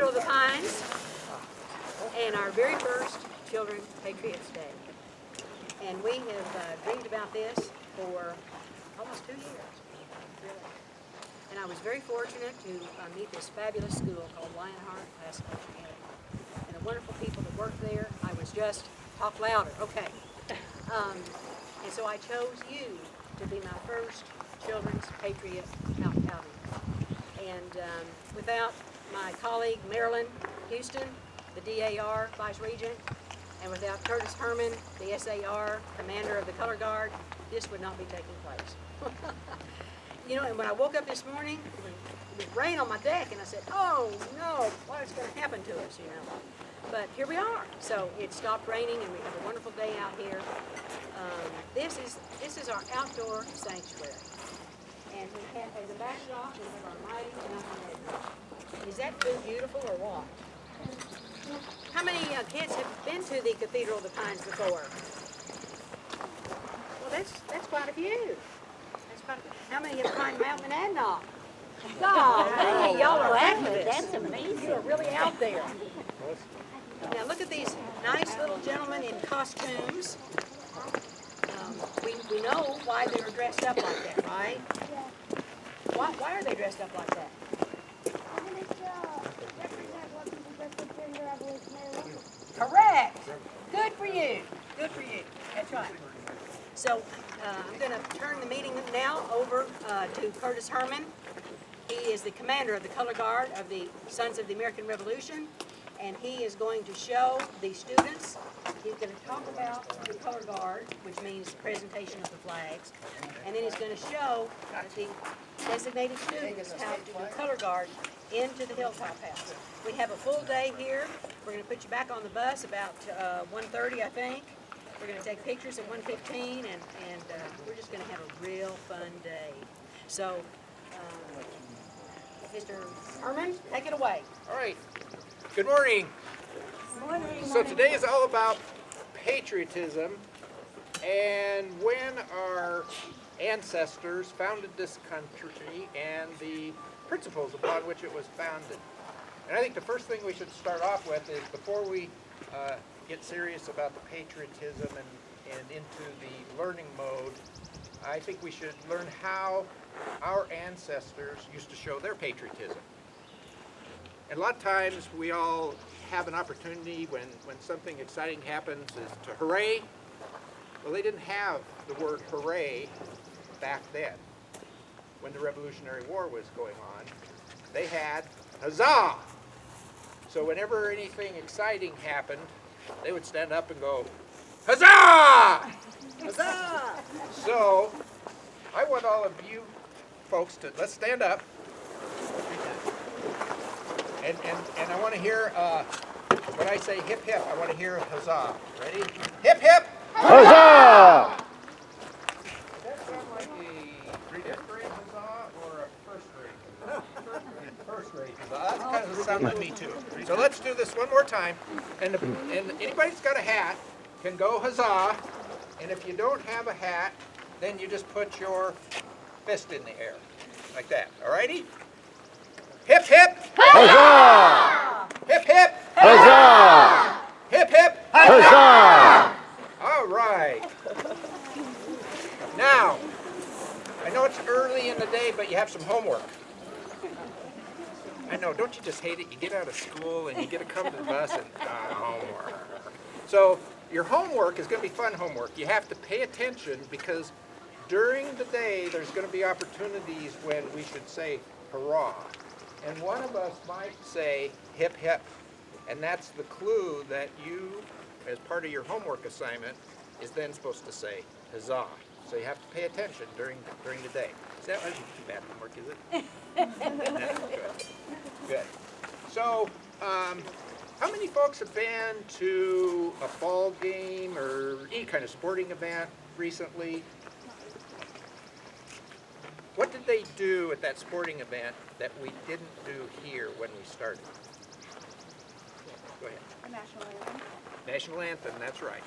Cathedral of the Pines, and our very first Children Patriots Day. And we have dreamed about this for almost 2 years, really. And I was very fortunate to meet this fabulous school called Lionheart Classical Academy. And the wonderful people that work there. I was just, talk louder, okay. And so I chose you to be my first Children's Patriot outing. And without my colleague Marilyn Houston, the DAR Vice Regent, and without Curtis Herman, the SAR Commander of the Color Guard, this would not be taking place. You know, and when I woke up this morning, it was rain on my deck, and I said, oh no, what is going to happen to us, you know? But here we are. So it stopped raining, and we have a wonderful day out here. This is our outdoor sanctuary. And we have, as a backdrop, we have our mighty mountain red. Is that too beautiful or what? How many kids have been to the Cathedral of the Pines before? Well, that's quite a few. That's quite a few. How many have climbed Mount Monadnock? God, y'all are activists. That's amazing. You are really out there. Now look at these nice little gentlemen in costumes. We know why they were dressed up like that, right? Why are they dressed up like that? Correct. Good for you. Good for you. That's right. So I'm going to turn the meeting now over to Curtis Herman. He is the commander of the Color Guard of the Sons of the American Revolution, and he is going to show the students. He's going to talk about the Color Guard, which means presentation of the flags, and then he's going to show the designated students how to do Color Guard into the Hilltop House. We have a full day here. We're going to put you back on the bus about 1:30, I think. We're going to take pictures at 1:15, and we're just going to have a real fun day. So, Mr. Herman, take it away. All right. Good morning. Good morning. So today is all about patriotism and when our ancestors founded this country and the principles upon which it was founded. And I think the first thing we should start off with is, before we get serious about the patriotism and into the learning mode, I think we should learn how our ancestors used to show their patriotism. And a lot of times we all have an opportunity when something exciting happens is to hooray. Well, they didn't have the word hooray back then when the Revolutionary War was going on. They had huzzah! So whenever anything exciting happened, they would stand up and go, huzzah! Huzzah! So I want all of you folks to, let's stand up. And I want to hear, when I say hip hip, I want to hear huzzah. Ready? Hip hip! Huzzah! Does that sound like a fifth grade huzzah or a first grade huzzah? First grade huzzah. That's kind of the sound to me too. So let's do this one more time. And anybody that's got a hat can go huzzah. And if you don't have a hat, then you just put your fist in the air, like that. Alrighty? Hip hip! Huzzah! Hip hip! Huzzah! Hip hip! Huzzah! All right. Now, I know it's early in the day, but you have some homework. I know, don't you just hate it? You get out of school and you get to come to the bus and homework. So your homework is going to be fun homework. You have to pay attention, because during the day there's going to be opportunities when we should say hurrah. And one of us might say hip hip, and that's the clue that you, as part of your homework assignment, is then supposed to say huzzah. So you have to pay attention during the day. That wasn't too bad homework, is it? Good. So, how many folks have been to a ball game or any kind of sporting event recently? What did they do at that sporting event that we didn't do here when we started? Go ahead. The national anthem. National anthem, that's right.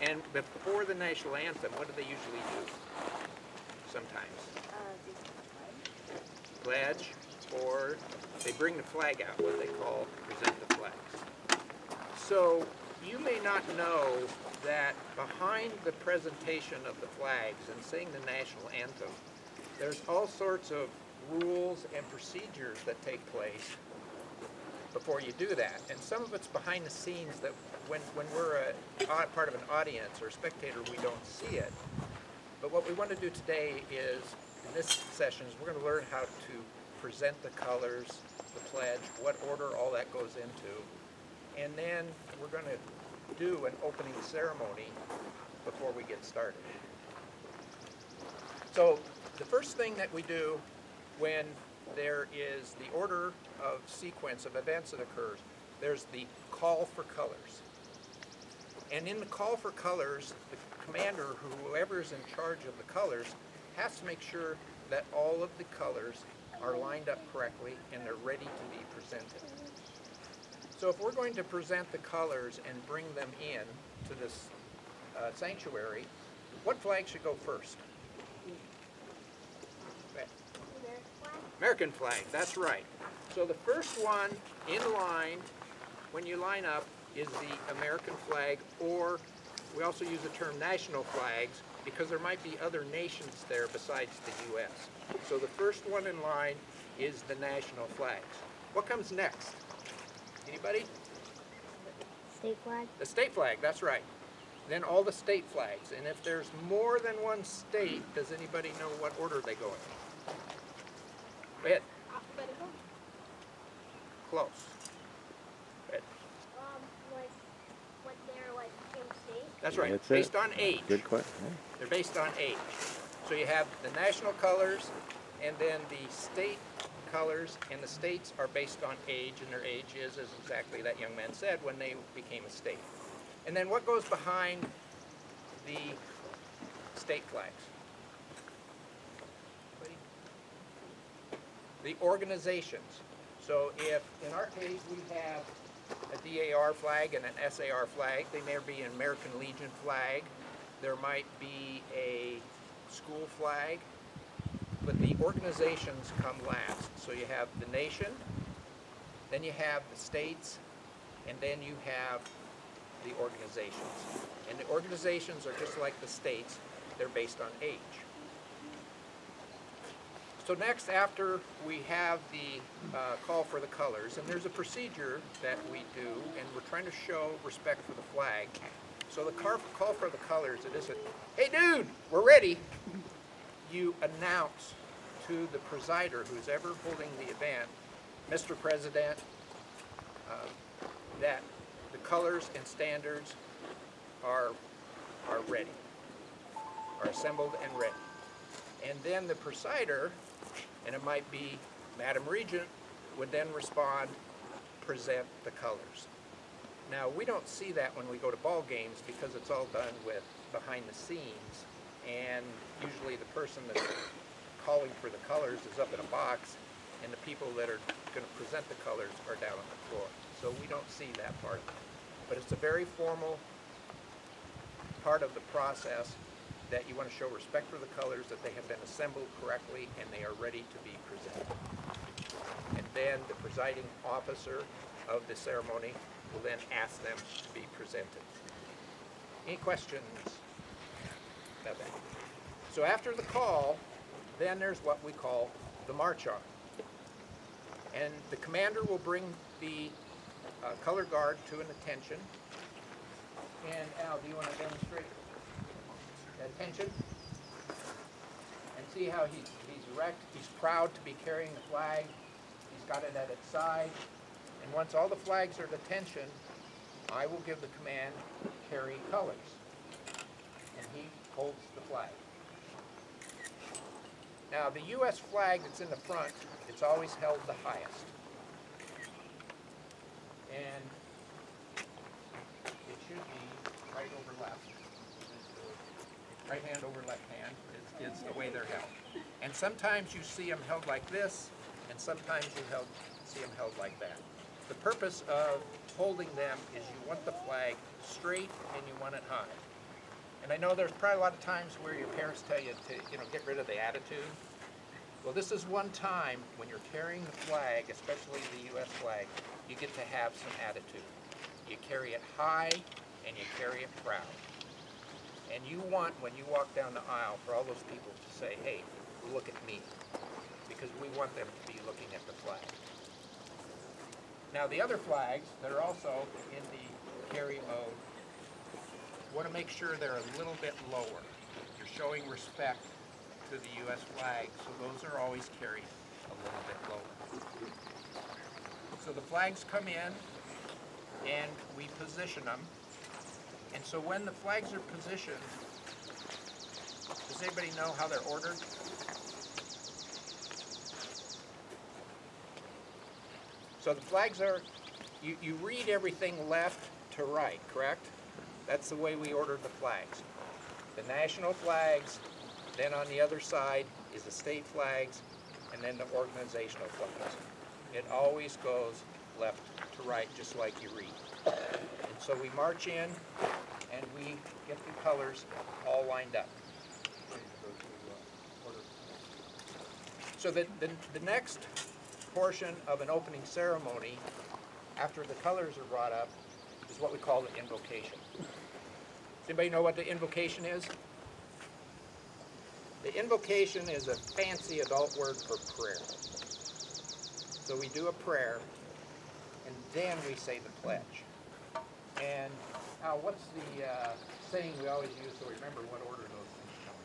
And before the national anthem, what do they usually do? Sometimes. Pledge. or they bring the flag out, what they call present the flags. So you may not know that behind the presentation of the flags and sing the national anthem, there's all sorts of rules and procedures that take place before you do that. And some of it's behind the scenes that when we're a part of an audience or a spectator, we don't see it. But what we want to do today is, in this session, is we're going to learn how to present the colors, the pledge, what order all that goes into, and then we're going to do an opening ceremony before we get started. So the first thing that we do when there is the order of sequence of events that occurs, there's the call for colors. And in the call for colors, the commander, whoever is in charge of the colors, has to make sure that all of the colors are lined up correctly and they're ready to be presented. So if we're going to present the colors and bring them in to this sanctuary, what flag should go first? American flag, that's right. So the first one in line, when you line up, is the American flag, or we also use the term national flags because there might be other nations there besides the U.S. So the first one in line is the national flags. What comes next? Anybody? State flag. The state flag, that's right. Then all the state flags. And if there's more than one state, does anybody know what order they go in? Go ahead. Alphabetical. Close. Go ahead. Like what they're like in state. That's right. That's based it. on age. Good question. They're based on age. So you have the national colors and then the state colors, and the states are based on age, and their age is exactly that young man said, when they became a state. And then what goes behind the state flags? The organizations. So if, in our case, we have a DAR flag and an SAR flag, they may be an American Legion flag, there might be a school flag, but the organizations come last. So you have the nation, then you have the states, and then you have the organizations. And the organizations are just like the states, they're based on age. So next, after we have the call for the colors, and there's a procedure that we do, and we're trying to show respect for the flag. So the call for the colors, it isn't, hey dude, we're ready. You announce to the presider, who's ever holding the event, Mr. President, that the colors and standards are ready, are assembled and ready. And then the presider, and it might be Madam Regent, would then respond, present the colors. Now, we don't see that when we go to ball games because it's all done with behind the scenes, and usually the person that's calling for the colors is up in a box, and the people that are going to present the colors are down on the floor. So we don't see that part. But it's a very formal part of the process that you want to show respect for the colors, that they have been assembled correctly and they are ready to be presented. And then the presiding officer of the ceremony will then ask them to be presented. Any questions about that? So after the call, then there's what we call the march on. And the commander will bring the color guard to an attention. And Al, do you want to demonstrate attention? And see how he's erect. He's proud to be carrying the flag. He's got it at its side. And once all the flags are at attention, I will give the command, carry colors. And he holds the flag. Now, the U.S. flag that's in the front, it's always held the highest. And it should be right over left. Right hand over left hand is the way they're held. And sometimes you see them held like this, and sometimes you see them held like that. The purpose of holding them is you want the flag straight and you want it high. And I know there's probably a lot of times where your parents tell you to, get rid of the attitude. Well, this is one time when you're carrying the flag, especially the U.S. flag, you get to have some attitude. You carry it high and you carry it proud. And you want, when you walk down the aisle, for all those people to say, hey, look at me. Because we want them to be looking at the flag. Now the other flags that are also in the carry mode, want to make sure they're a little bit lower. You're showing respect to the U.S. flag, so those are always carried a little bit lower. So the flags come in and we position them. And so when the flags are positioned, does anybody know how they're ordered? So the flags are, you read everything left to right, correct? That's the way we ordered the flags. The national flags, then on the other side is the state flags, and then the organizational flags. It always goes left to right, just like you read. And so we march in, and we get the colors all lined up. So the next portion of an opening ceremony, after the colors are brought up, is what we call the invocation. Does anybody know what the invocation is? The invocation is a fancy adult word for prayer. So we do a prayer, and then we say the pledge. And what's the saying we always use so we remember what order those things come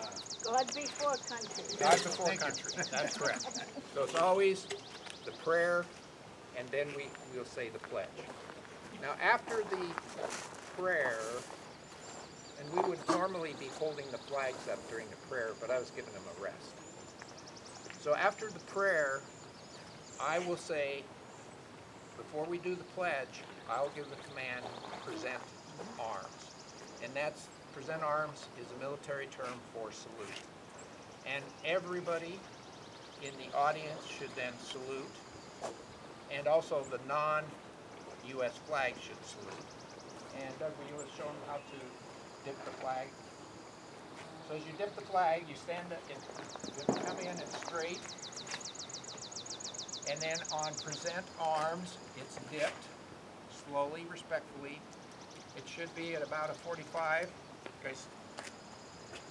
in? God before country. God before country, that's correct. So it's always the prayer, and then we'll say the pledge. Now after the prayer, and we would normally be holding the flags up during the prayer, but I was giving them a rest. So after the prayer, I will say, before we do the pledge, I'll give the command, present arms. And that's, present arms is a military term for salute. And everybody in the audience should then salute. And also the non-U.S. flag should salute. And Doug, will you show them how to dip the flag? So as you dip the flag, you stand up, you come in and straight. And then on present arms, it's dipped, slowly, respectfully. It should be at about a 45. You guys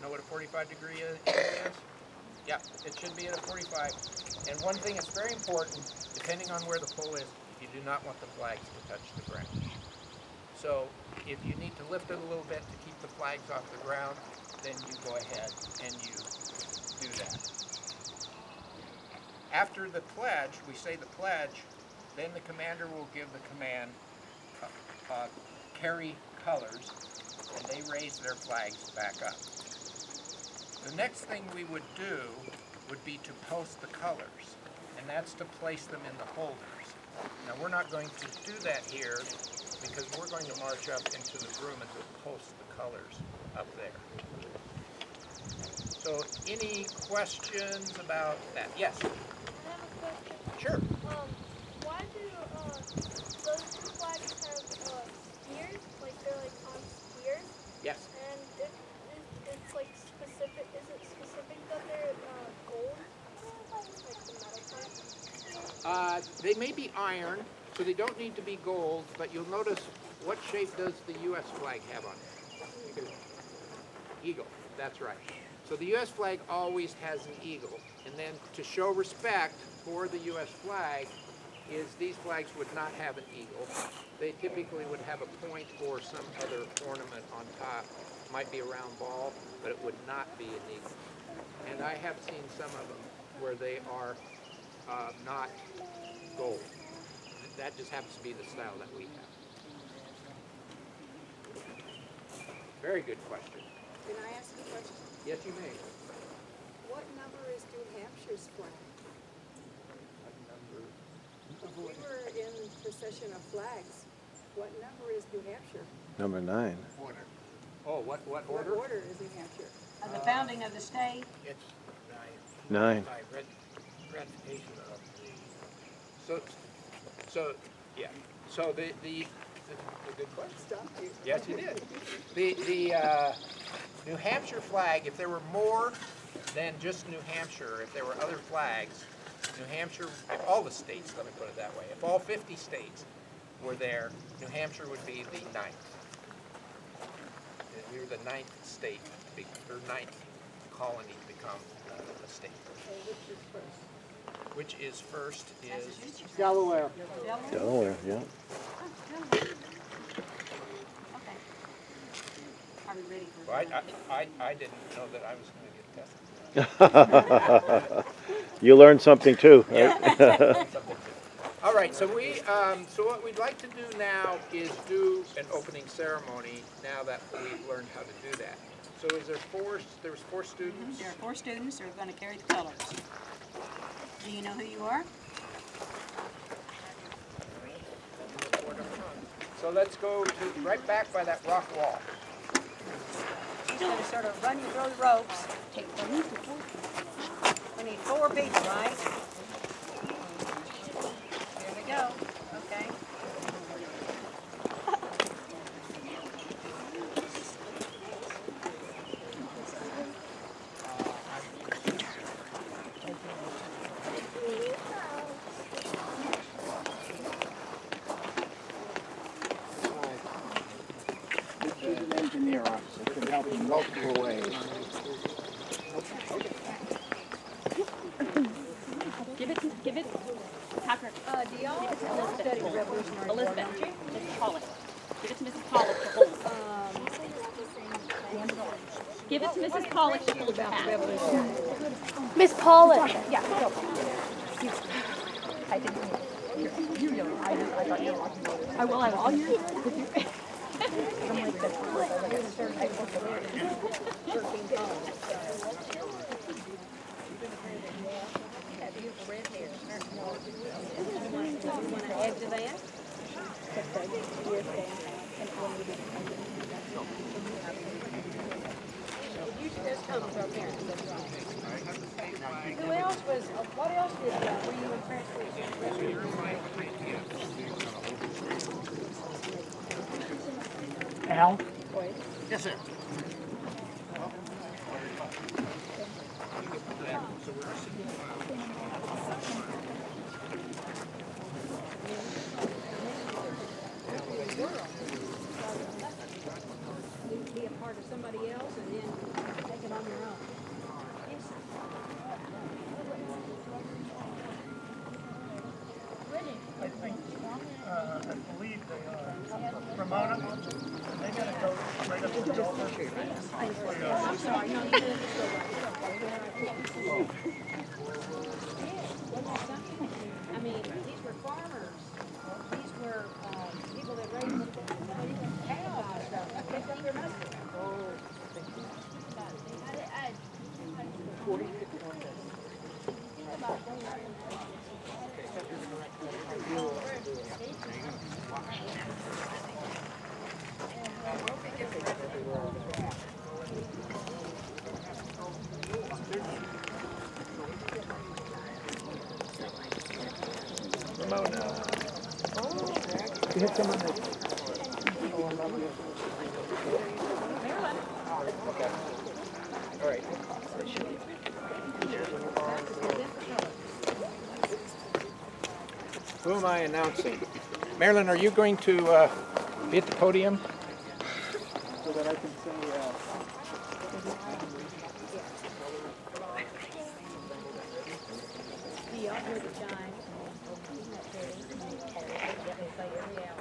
know what a 45 degree is? Yeah, it should be at a 45. And one thing that's very important, depending on where the pole is, you do not want the flags to touch the ground. So if you need to lift it a little bit to keep the flags off the ground, then you go ahead and you do that. After the pledge, we say the pledge, then the commander will give the command, carry colors, and they raise their flags back up. The next thing we would do would be to post the colors, and that's to place them in the holders. Now we're not going to do that here because we're going to march up into the room and post the colors up there. So any questions about that? Yes? I have a question. Sure. Why do those two flags have spears? Like they're like on spears? Yes. And it's like specific. Is it specific that they're gold? Like the metal part? They may be iron, so they don't need to be gold, but you'll notice what shape does the U.S. flag have on it? Eagle, that's right. So the U.S. flag always has an eagle, and then to show respect for the U.S. flag is these flags would not have an eagle. They typically would have a point or some other ornament on top. Might be a round ball, but it would not be an eagle. And I have seen some of them where they are not gold. That just happens to be the style that we have. Very good question. Can I ask a question? Yes, you may. What number is New Hampshire's flag? We were in procession of flags. What number is New Hampshire? Number 9. Order. Oh, what What order? order is New Hampshire? Of the founding of the state. It's 9. by ratification of the. So yeah. So the good question. Stumped you. Yes, you did. The New Hampshire flag, if there were more than just New Hampshire. If there were other flags, New Hampshire, if all the states, let me put it that way, if all 50 states were there, New Hampshire would be the 9th. We were the 9th state, or 9th colony to become a state. Which is first is Delaware. Delaware, yeah. Okay. Are we ready for well, the- I didn't know that I was going to get tested. You learned something too, right? Something to- All right, so so what we'd like to do now is do an opening ceremony now that we've learned how to do that. So there was four students? There are 4 students who are going to carry the colors. Do you know who you are? So let's go to right back by that rock wall. She's going to sort of run you through the ropes. Take them. We need 4 people, right? Here we go. Okay. He's an engineer officer, can help in multiple ways. Give it, Patrick. Do y'all study Revolutionary War? Elizabeth, Mrs. Pollock. Give it to Mrs. Pollock to hold. Give it to Mrs. Pollock to hold back. Miss Pollock. I will. I'll use Add to that? You just come from parents, that's right. Who else was, what else did, were you in transportation? Al? Yes, sir. Be a part of somebody else and then take it on your own. Yes, sir. I think, I believe they are. Ramona, they gotta go right up to the office. I'm sorry, no, you didn't just go right there. I mean, these were farmers. These were, people that raised cows, picked up their muskets. Ramona. You hit someone that, Okay. All right. Who am I announcing? Marilyn, are you going to be at the podium? so that I can say, See, y'all hear the chime. Isn't that pretty? They say every hour.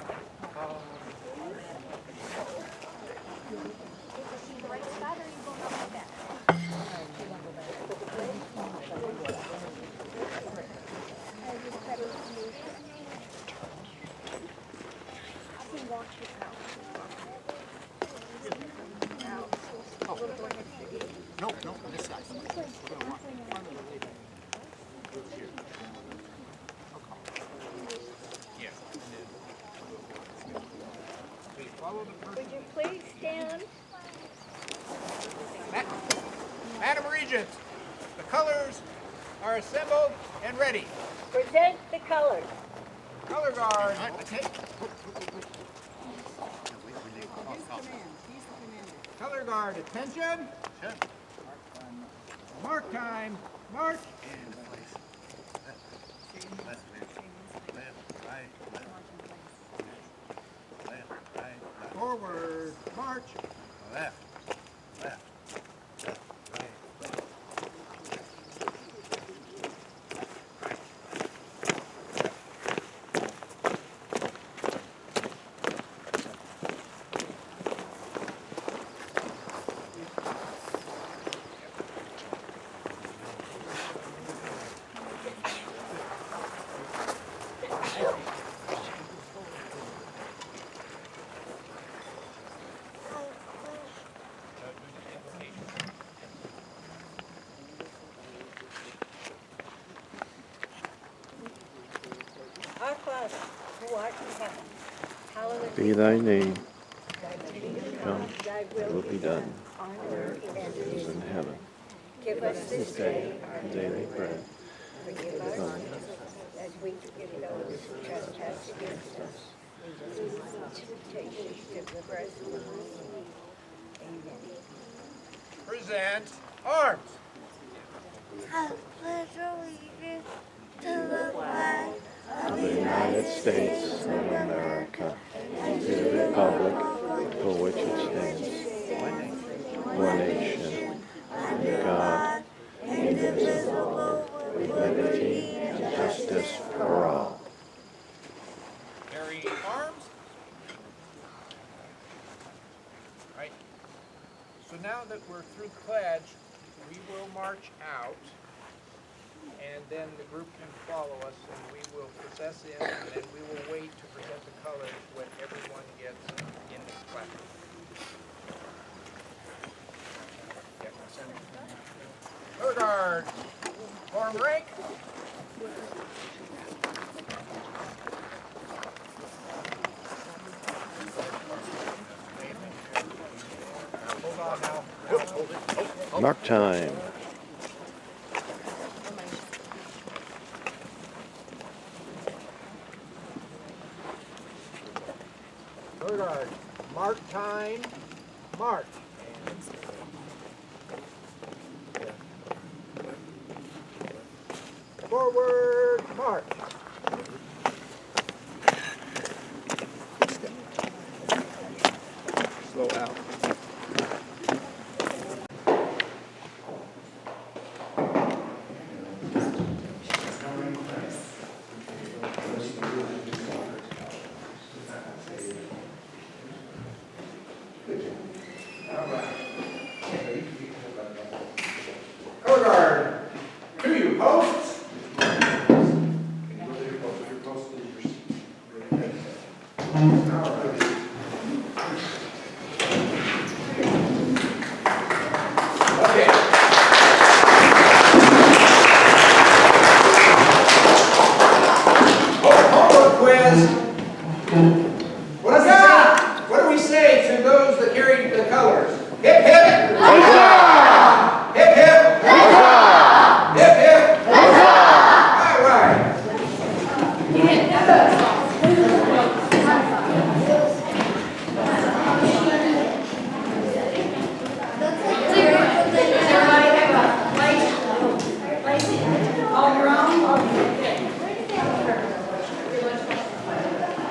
No, this side. Yeah. Please follow the person. Would you please stand? Madam Regent, the colors are assembled and ready. Present the colors. Color guard. Color guard, attention. Mark time. March. Forward. March. Left. Left. Our Father, who art in heaven, hallowed Be thy name. thy kingdom Come. thy Will be done. on earth as it is As in heaven. Give us this day our Daily bread. forgive our sins, as we forgive those who trespass against us. Lead us not into temptation, deliver us from evil. Amen. Present arms. I pledge allegiance to the flag Of the United States of America. And to the republic for which it stands. One nation. Under God. Indivisible. With liberty and justice for all. Carry arms. Right. So now that we're through the pledge, we will march out, and then the group can follow us, and we will process in, and then we will wait to present the colors when everyone gets in the flag. Color guard, form rank. Hold on now. Hold it. Mark time. Color guard, mark time, march. Forward, march. Slow out. Color guard, to you, posts. Okay. Homework quiz. What do we say to those that carry the colors? Hip hip. Huzzah! Hip hip. Huzzah! Hip hip. Huzzah! All right.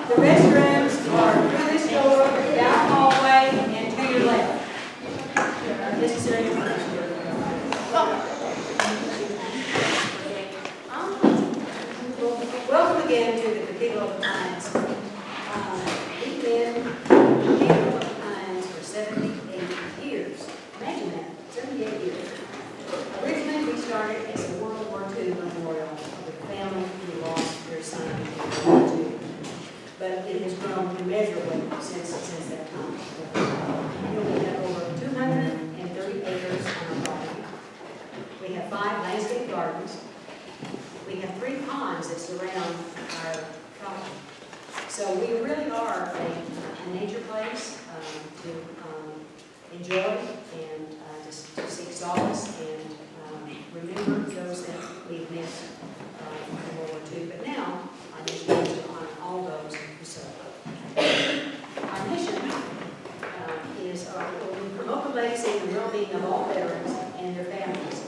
The restrooms are through this door, down the hallway, and to your left. Necessary information. Welcome again to the Cathedral of Pines. We've been Cathedral of Pines for 78 years. Imagine that, 78 years. Originally, we started as a World War II memorial with a family who lost their son in World War II. But it has grown immeasurably since that time. We have over 230 acres on our property. We have 5 landscape gardens. We have 3 ponds that surround our property. So we really are a nature place to enjoy and to seek solace and remember those that we've missed in World War II. But now, our mission is to honor all those who served. Our mission is to promote the legacy and well-being of all veterans and their families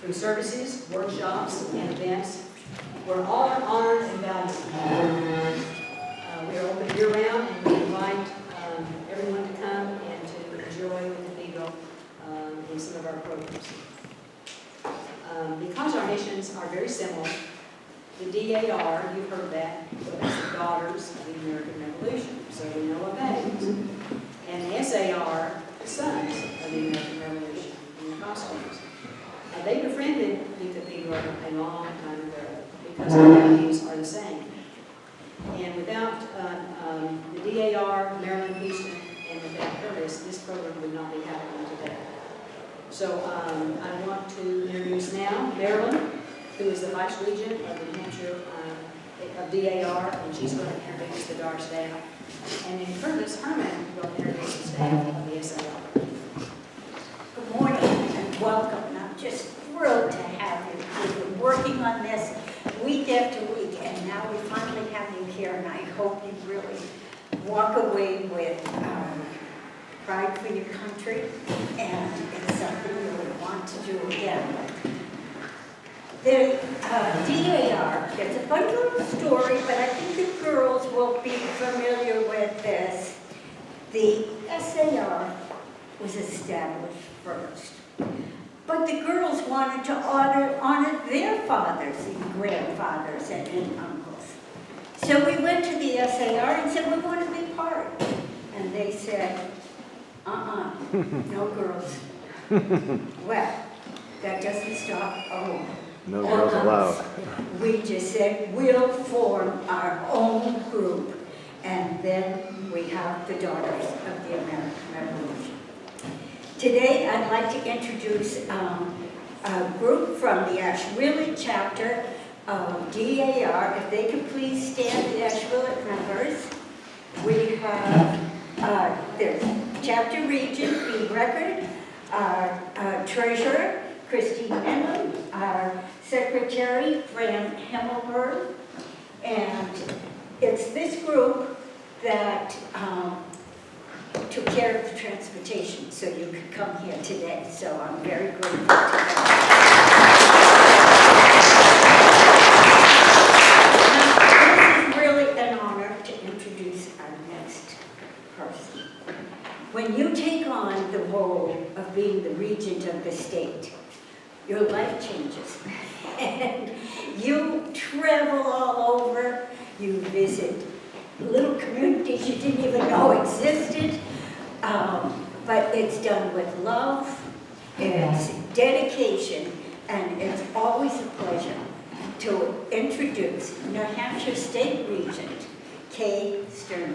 through services, workshops, and events where all are honored and valued. We are open year-round, and we invite everyone to come and to enjoy the Cathedral in some of our programs. Because our missions are very similar, the DAR, you've heard that, well, that's the Daughters of the American Revolution, so we know what that is. And the SAR, the Sons of the American Revolution, in the costumes. They befriended the Cathedral a long time ago because our values are the same. And without the DAR, Marilyn Houston, and without Curtis, this program would not be happening today. So I want to introduce now Marilyn, who is the Vice Regent of the New Hampshire of DAR, and she's going to introduce the DAR staff. And then Curtis Herman will introduce the staff of the SAR. Good morning and welcome. I'm just thrilled to have you. We've been working on this week after week, and now we finally have you here, and I hope you really walk away with pride for your country, and it's something you would want to do again. The DAR, it's a fun little story, but I think the girls will be familiar with this. The SAR was established first, but the girls wanted to honor their fathers and grandfathers and uncles. So we went to the SAR and said, we want to be part. And they said, no girls. Well, that doesn't stop. No girls allowed. We just said, we'll form our own group, and then we have the Daughters of the American Revolution. Today, I'd like to introduce a group from the Asheville chapter of DAR. If they could please stand, the Asheville members. We have their chapter regent, B. Record, our treasurer, Christine Menlon, our secretary, Fran Himmelberg, and it's this group that took care of the transportation so you could come here today. So I'm very grateful to them. Now, this is really an honor to introduce our next person. When you take on the role of being the regent of the state, your life changes. And you travel all over, you visit little communities you didn't even know existed, but it's done with love, it's dedication, and it's always a pleasure to introduce New Hampshire State Regent, Kay Stern.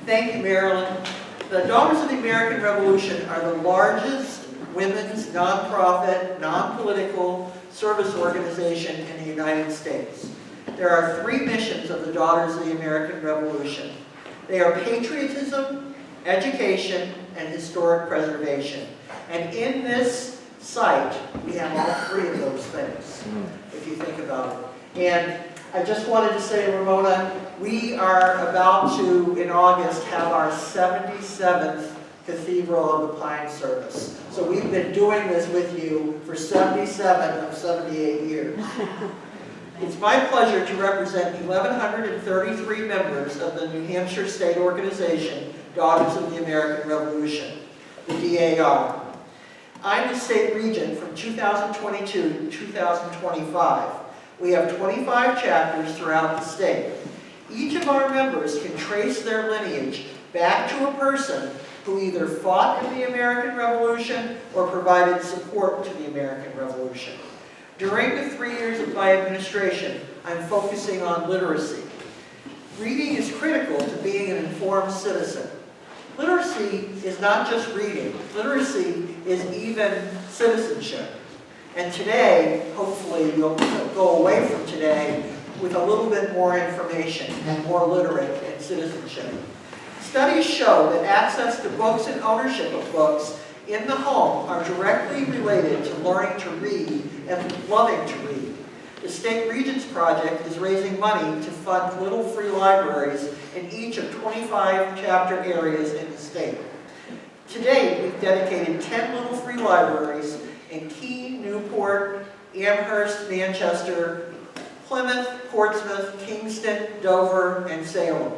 Thank you, Marilyn. The Daughters of the American Revolution are the largest women's nonprofit, non-political service organization in the United States. There are 3 missions of the Daughters of the American Revolution. They are patriotism, education, and historic preservation. And in this site, we have all 3 of those things, if you think about it. And I just wanted to say, Ramona, we are about to, in August, have our 77th Cathedral of the Pine service. So we've been doing this with you for 77 of 78 years. It's my pleasure to represent 1,133 members of the New Hampshire State Organization, Daughters of the American Revolution, the DAR. I'm the state regent from 2022 to 2025. We have 25 chapters throughout the state. Each of our members can trace their lineage back to a person who either fought in the American Revolution or provided support to the American Revolution. During the 3 years of my administration, I'm focusing on literacy. Reading is critical to being an informed citizen. Literacy is not just reading. Literacy is even citizenship. And today, hopefully, you'll go away from today with a little bit more information and more literate in citizenship. Studies show that access to books and ownership of books in the home are directly related to learning to read and loving to read. The The State Regents Project is raising money to fund little free libraries in each of 25 chapter areas in the state. To date, we've dedicated 10 little free libraries in Key, Newport, Amherst, Manchester, Plymouth, Portsmouth, Kingston, Dover, and Salem.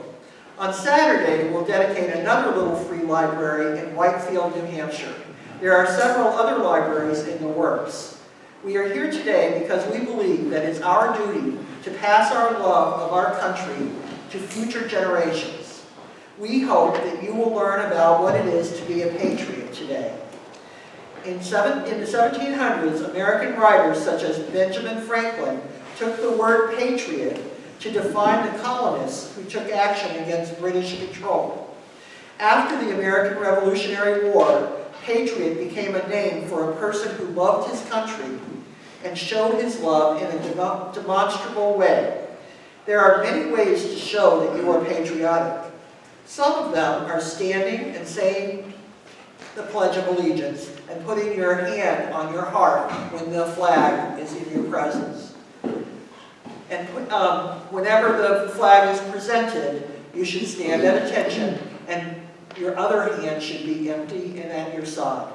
On Saturday, we'll dedicate another little free library in Whitefield, New Hampshire. There are several other libraries in the works. We are here today because we believe that it's our duty to pass our love of our country to future generations. We hope that you will learn about what it is to be a patriot today. In the 1700s, American writers such as Benjamin Franklin took the word patriot to define the colonists who took action against British control. After the American Revolutionary War, patriot became a name for a person who loved his country and showed his love in a demonstrable way. There are many ways to show that you are patriotic. Some of them are standing and saying the Pledge of Allegiance and putting your hand on your heart when the flag is in your presence. And whenever the flag is presented, you should stand at attention and your other hand should be empty and at your side.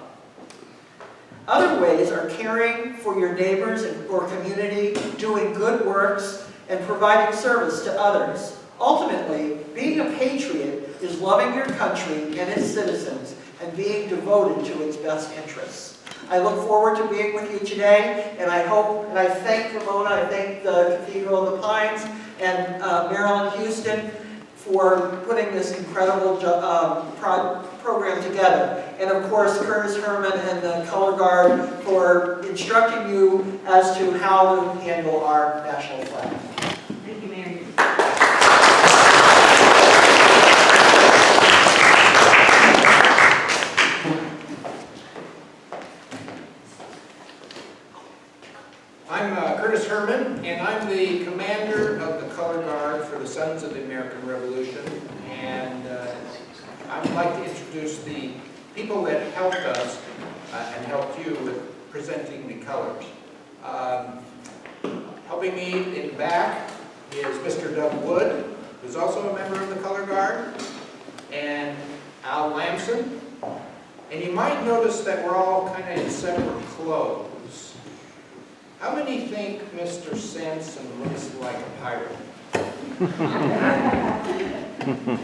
Other ways are caring for your neighbors or community, doing good works, and providing service to others. Ultimately, being a patriot is loving your country and its citizens and being devoted to its best interests. I look forward to being with you today, and I hope, and I thank Ramona, I thank the Cathedral of the Pines, and Marilyn Houston for putting this incredible program together. And of course, Curtis Herman and the Color Guard for instructing you as to how to handle our national flag. Thank you, Mary. I'm Curtis Herman, and I'm the commander of the Color Guard for the Sons of the American Revolution. And I would like to introduce the people that helped us and helped you with presenting the colors. Helping me in the back is Mr. Doug Wood, who's also a member of the Color Guard, and Al Lamson. And you might notice that we're all kind of in separate clothes. How many think Mr. Sanson looks like a pirate?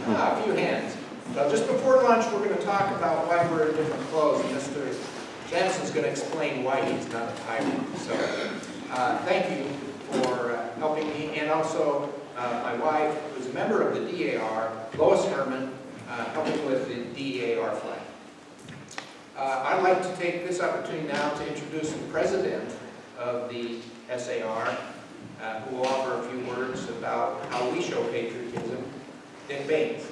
A few hands. Well, just before lunch, we're going to talk about why we're in different clothes, and Mr. Sanson's going to explain why he's not a pirate. So, thank you for helping me, and also my wife, who's a member of the DAR, Lois Herman, helping with the DAR flag. I'd like to take this opportunity now to introduce the president of the SAR, who will offer a few words about how we show patriotism. Dick Baines.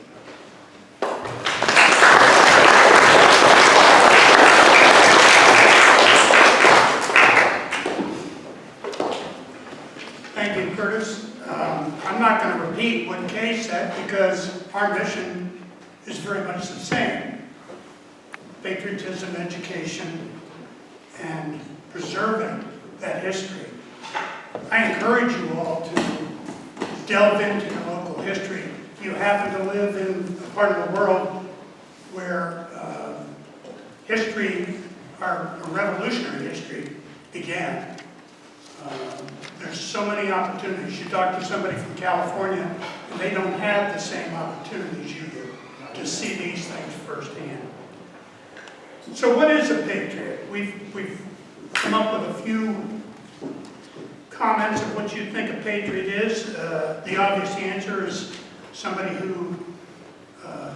Thank you, Curtis. I'm not going to repeat what Kay said because our mission is very much the same. Patriotism, education, and preserving that history. I encourage you all to delve into your local history. If you happen to live in a part of the world where history, our revolutionary history, began, there's so many opportunities. You talk to somebody from California, and they don't have the same opportunities you do to see these things firsthand. So what is a patriot? We've come up with a few comments of what you think a patriot is. The obvious answer is somebody who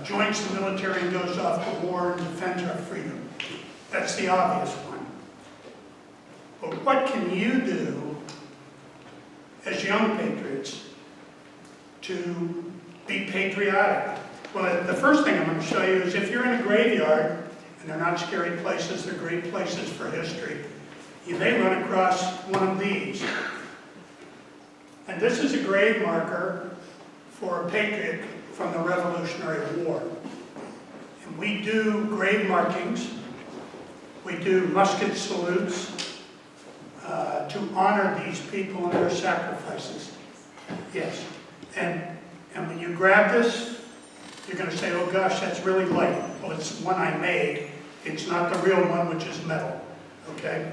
joins the military and goes off to war and defends our freedom. That's the obvious one. But what can you do as young patriots to be patriotic? Well, the first thing I'm going to show you is if you're in a graveyard, and they're not scary places, they're great places for history, you may run across one of these. And this is a grave marker for a patriot from the Revolutionary War. And we do grave markings, we do musket salutes, to honor these people and their sacrifices. Yes. And when you grab this, you're going to say, oh gosh, that's really light. Well, it's one I made. It's not the real one, which is metal. Okay?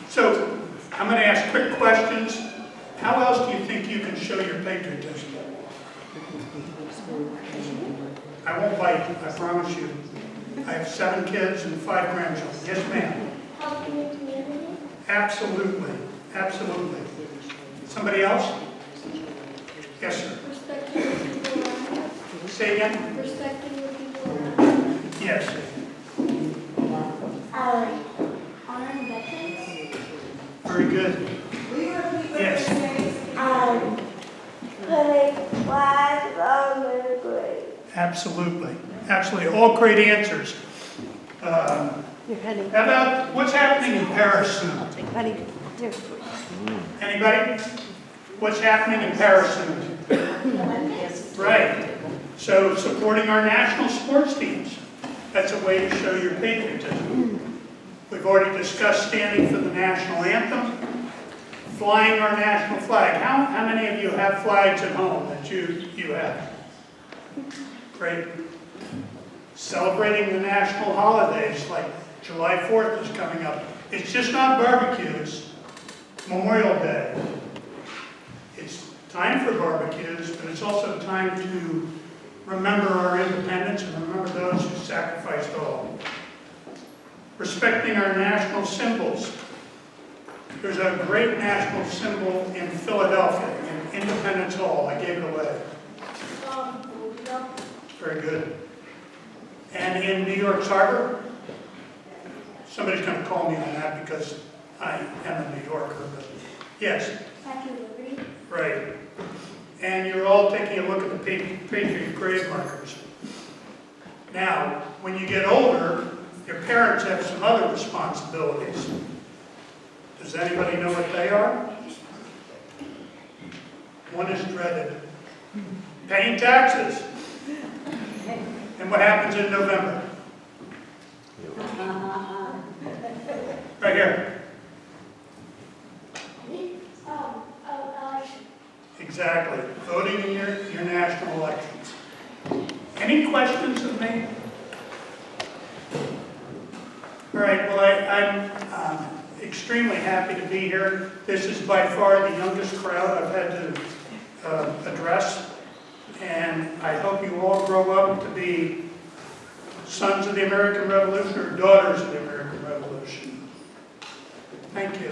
So, I'm going to ask quick questions. How else do you think you can show your patriotism? I won't bite, I promise you. I have 7 kids and 5 grandchildren. Yes, ma'am. Helping the community. Absolutely. Absolutely. Somebody else? Yes, sir. Respecting the people around you. Say again? Respecting the people around you. Yes. Honoring veterans. Very good. Yes. Putting flags on their grave. Absolutely. Absolutely. All great answers. How about what's happening in Paris soon? Anybody? What's happening in Paris soon? Right. So supporting our national sports teams. That's a way to show your patriotism. We've already discussed standing for the national anthem, flying our national flag. How many of you have flags at home that you have? Great. Celebrating the national holidays like July 4th is coming up. It's just not barbecue, it's Memorial Day. It's time for barbecues, but it's also time to remember our independence and remember those who sacrificed all. Respecting our national symbols. There's a great national symbol in Philadelphia, in Independence Hall. I gave it away. Very good. And in New York's Harbor, somebody's going to call me on that because I am a New Yorker. But yes. Statue of Liberty. Right. And you're all taking a look at the Patriot grave markers. Now, when you get older, your parents have some other responsibilities. Does anybody know what they are? One is dreaded. Paying taxes. And what happens in November? Right here. Election. Exactly. Voting in your national elections. Any questions of me? All right, well, I'm extremely happy to be here. This is by far the youngest crowd I've had to address. And I hope you all grow up to be sons of the American Revolution or daughters of the American Revolution. Thank you.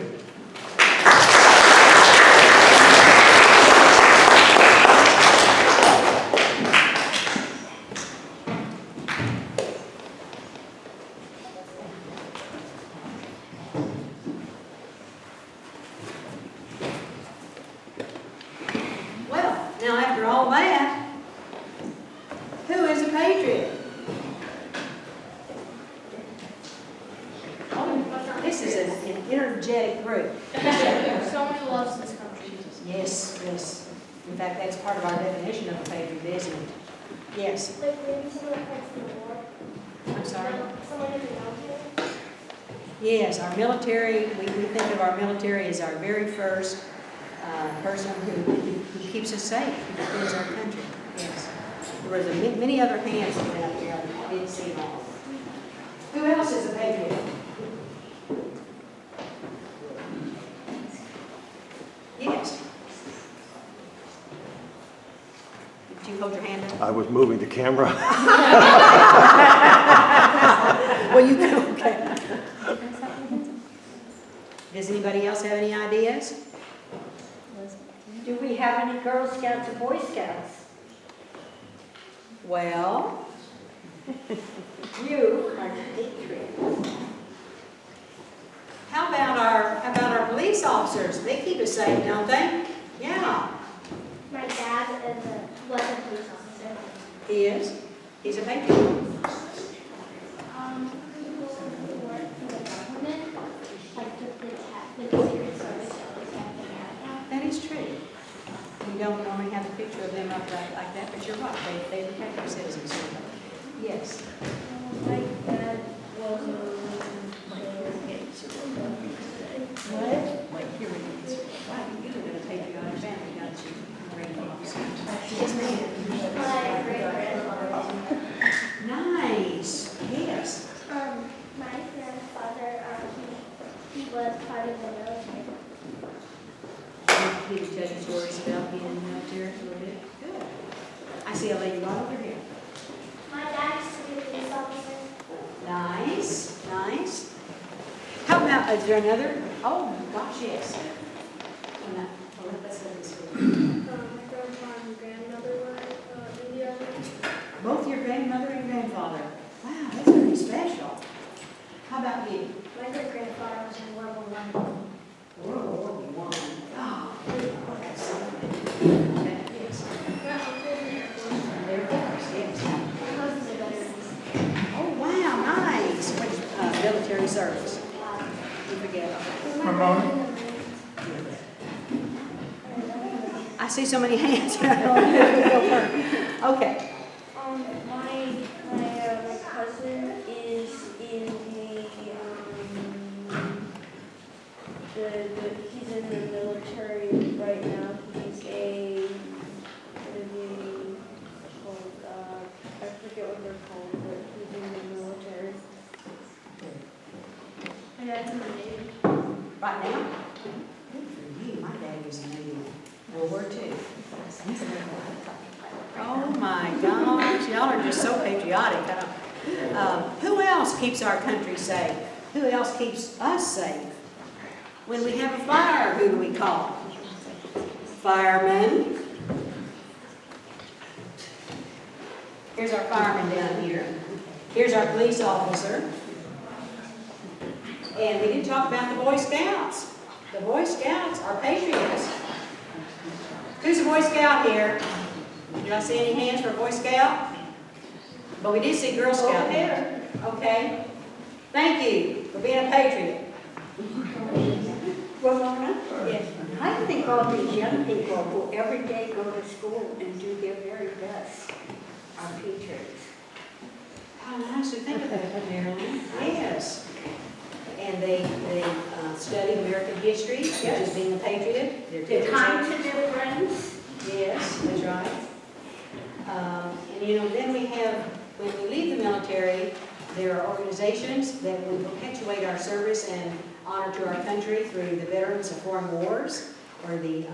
Well, now after all that, who is a patriot? Oh, this is an energetic group. Someone who loves this country. Yes, yes. In fact, that's part of our definition of a patriot, isn't it? Yes. Like maybe someone that fights in the war. I'm sorry? Someone in the military. Yes, our military, we think of our military as our very first person who keeps us safe, who defends our country. Yes. There was many other hands that went up there. I didn't see them all. Who else is a patriot? Yes. Did you hold your hand up? I was moving the camera. Well, you can, okay. Does anybody else have any ideas? Do we have any Girl Scouts or Boy Scouts? Well, You are patriots. how about our police officers? They keep us safe, don't they? Yeah. My dad was a police officer. He is. He's a patriot. People who work for the government, like the Secret Service, always have them out. That is true. We don't normally have a picture of them up like that, but you're right. They protect our citizens. Yes. My dad was a Yes, ma'am. My great-grandfather. Nice. Yes. My grandfather, he was part of the military. Can you tell you stories about being in the military a little bit? Good. I see a lady right over here. My dad used to be a police officer. Nice, nice. How about, is there another? Oh, gosh, yes. Let's let this go. My grandpa and grandmother were in the army. Both your grandmother and grandfather. Wow, that's pretty special. How about you? My great-grandfather was in World War I. World War I. Oh, that's something. That is. My uncle's in the Air Force. Air Force, yes. My cousin's a veteran. Oh, wow, nice. Which, military service? You forget. Ramona? I see so many hands. I don't know who to go first. Okay. My cousin is in he's in the military right now. He's I forget what they're called, but he's in the military. My dad's in the Navy. Right now? Good for you. My dad was in the Navy. World War II. Oh my gosh, y'all are just so patriotic. Who else keeps our country safe? Who else keeps us safe? When we have a fire, who do we call? Firemen. Here's our fireman down here. Here's our police officer. And we didn't talk about the Boy Scouts. The Boy Scouts are patriots. Who's a Boy Scout here? Did I see any hands for a Boy Scout? But we did see Girl Scout hands. Okay. Thank you for being a patriot. Ramona, Yes. I think all these young people who every day go to school and do their very best are patriots. How nice to think of that, Marilyn. Yes. And they study American history, which is being a patriot. They're The teachers. time to their friends. Yes, that's right. And you know, then we have, when we leave the military, there are organizations that will perpetuate our service and honor to our country through the Veterans of Foreign Wars, or the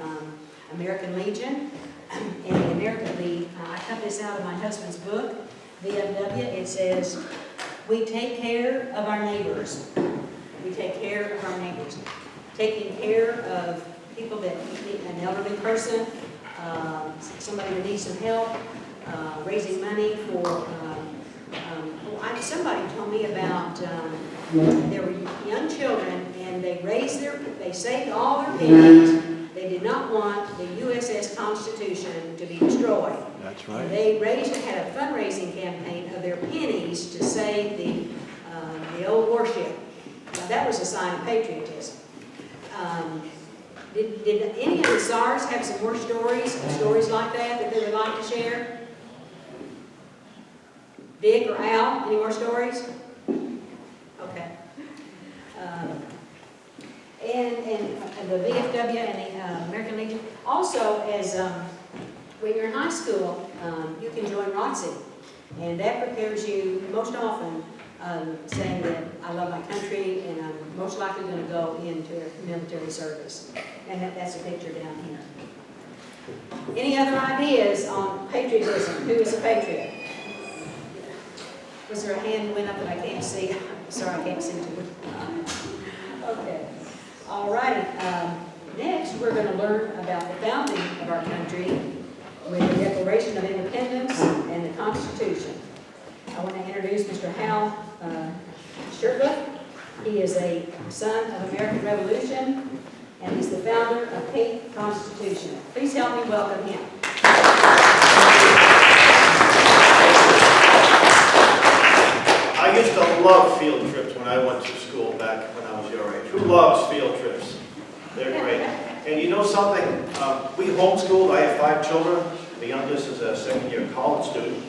American Legion. And I cut this out of my husband's book, VFW. It says, we take care of our neighbors. We take care of our neighbors. Taking care of people that need an elderly person, somebody that needs some help, raising money for, somebody told me about, there were young children and they saved all their pennies. They did not want the USS Constitution to be destroyed. That's And right. they had a fundraising campaign of their pennies to save the old warship. Now, that was a sign of patriotism. Did any of the SARs have some more stories like that they would like to share? Dick or Al, any more stories? Okay. And the VFW and the American Legion. Also, as when you're in high school, you can join ROTC, and that prepares you most often saying that I love my country and I'm most likely going to go into military service. And that's a picture down here. Any other ideas on patriotism? Who is a patriot? Was there a hand that went up that I can't see? Sorry, I can't see too. Okay. All righty. Next, we're going to learn about the founding of our country with the Declaration of Independence and the Constitution. I want to introduce Mr. Hal Shurtleff. He is a son of American Revolution, and he's the founder of the Constitution. Please help me welcome him. I used to love field trips when I went to school back when I was your age. Who loves field trips? They're great. And you know something? We homeschooled. I have 5 children. The youngest is a second-year college student.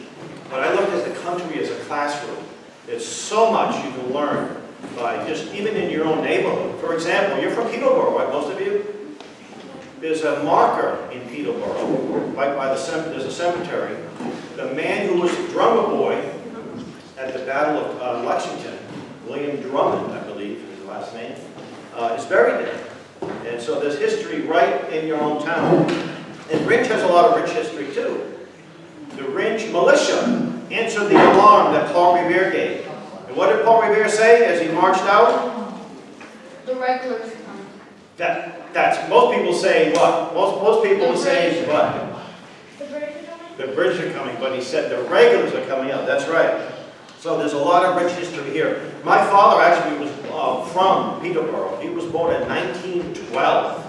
But I looked at the country as a classroom. There's so much you can learn by just even in your own neighborhood. For example, you're from Peterborough, right, most of you? There's a marker in Peterborough right by there's a cemetery. The man who was a drummer boy at the Battle of Lexington, William Drummond, I believe is his last name, is buried there. And so there's history right in your own town. And Ringe has a lot of rich history too. The Ringe militia answered the alarm that Paul Revere gave. And what did Paul Revere say as he marched out? The regulars come. That's most people say what? Most people say what? The British are coming? The British are coming, but he said the regulars are coming out. That's right. So there's a lot of rich history here. My father actually was from Peterborough. He was born in 1912.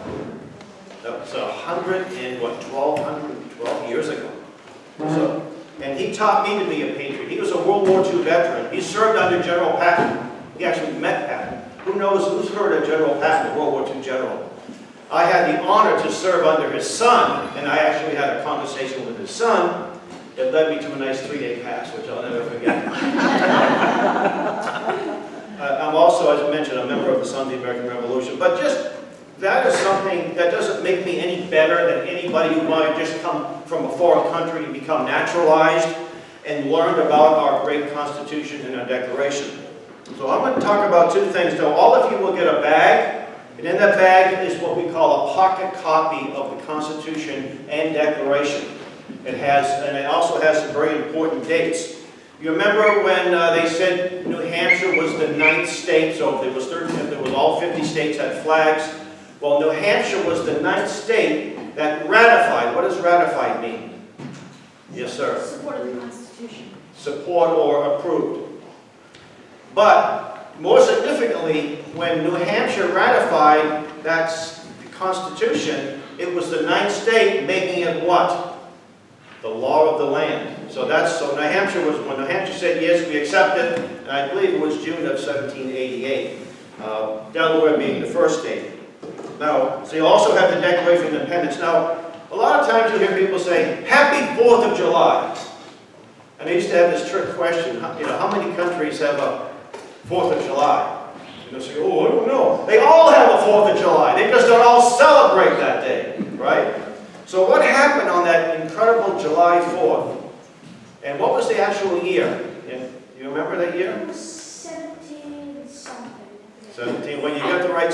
That was 112 years ago. So, and he taught me to be a patriot. He was a World War II veteran. He served under General Patton. He actually met Patton. Who's heard of General Patton, the World War II general? I had the honor to serve under his son, and I actually had a conversation with his son that led me to a nice 3-day pass, which I'll never forget. I'm also, as I mentioned, a member of the Sons of the American Revolution. But just, that is something that doesn't make me any better than anybody who might have just come from a foreign country to become naturalized and learned about our great Constitution and our Declaration. So I'm going to talk about two things, though. All of you will get a bag, and in that bag is what we call a pocket copy of the Constitution and Declaration. It also has some very important dates. You remember when they said New Hampshire was the 9th state, so there was all 50 states had flags. Well, New Hampshire was the 9th state that ratified. What does ratified mean? Yes, sir. Support of the Constitution. Support or approved. But more significantly, when New Hampshire ratified that Constitution, it was the 9th state making it what? The law of the land. So New Hampshire was, when New Hampshire said yes, we accept it, and I believe it was June of 1788. Delaware being the first state. Now, so you also have the Declaration of Independence. Now, a lot of times you hear people say, Happy 4th of July. And I used to have this trick question, how many countries have a 4th of July? And they'll say, oh, I don't know. They all have a 4th of July. They just don't all celebrate that day, right? So what happened on that incredible July 4th? And what was the actual year? You remember that year? It was 17 something. 17. Well, you get the right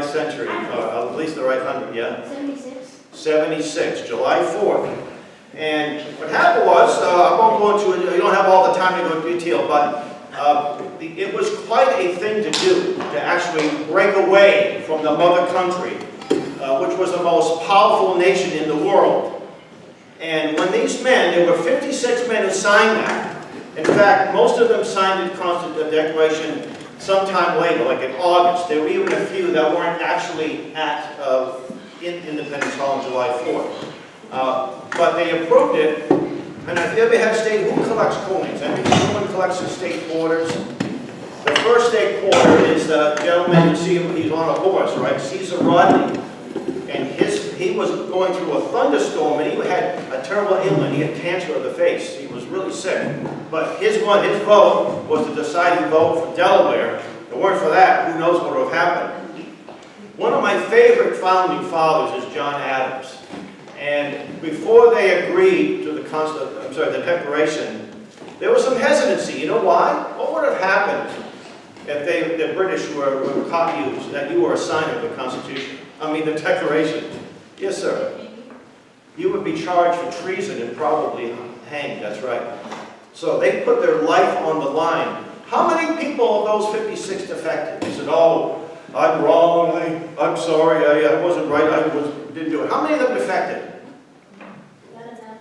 century, at least the right 100, yeah? 76. 76, July 4th. And what happened was, I won't go into it, you don't have all the time to go into detail, but it was quite a thing to do, to actually break away from the mother country, which was the most powerful nation in the world. And when these men, there were 56 men who signed that. In fact, most of them signed the Declaration sometime later, like in August. There were even a few that weren't actually at Independence Hall on July 4th. But they approved it. And have you ever had state, who collects coins? Anyone collects the state quarters? The first state quarter is the gentleman, you see him, he's on a horse, right? Caesar Rodney. And he was going through a thunderstorm, and he had a terrible ailment. He had cancer of the face. He was really sick. But his vote was the deciding vote for Delaware. If it weren't for that, who knows what would have happened. One of my favorite founding fathers is John Adams. And before they agreed to the Declaration, there was some hesitancy. You know why? What would have happened if the British were caught you that you were a signer of the Constitution? The Declaration. Yes, sir. You would be charged for treason and probably hanged. That's right. So they put their life on the line. How many people of those 56 defected? They said, oh, I'm wrong. I'm sorry. I wasn't right. Didn't do it. How many of them defected?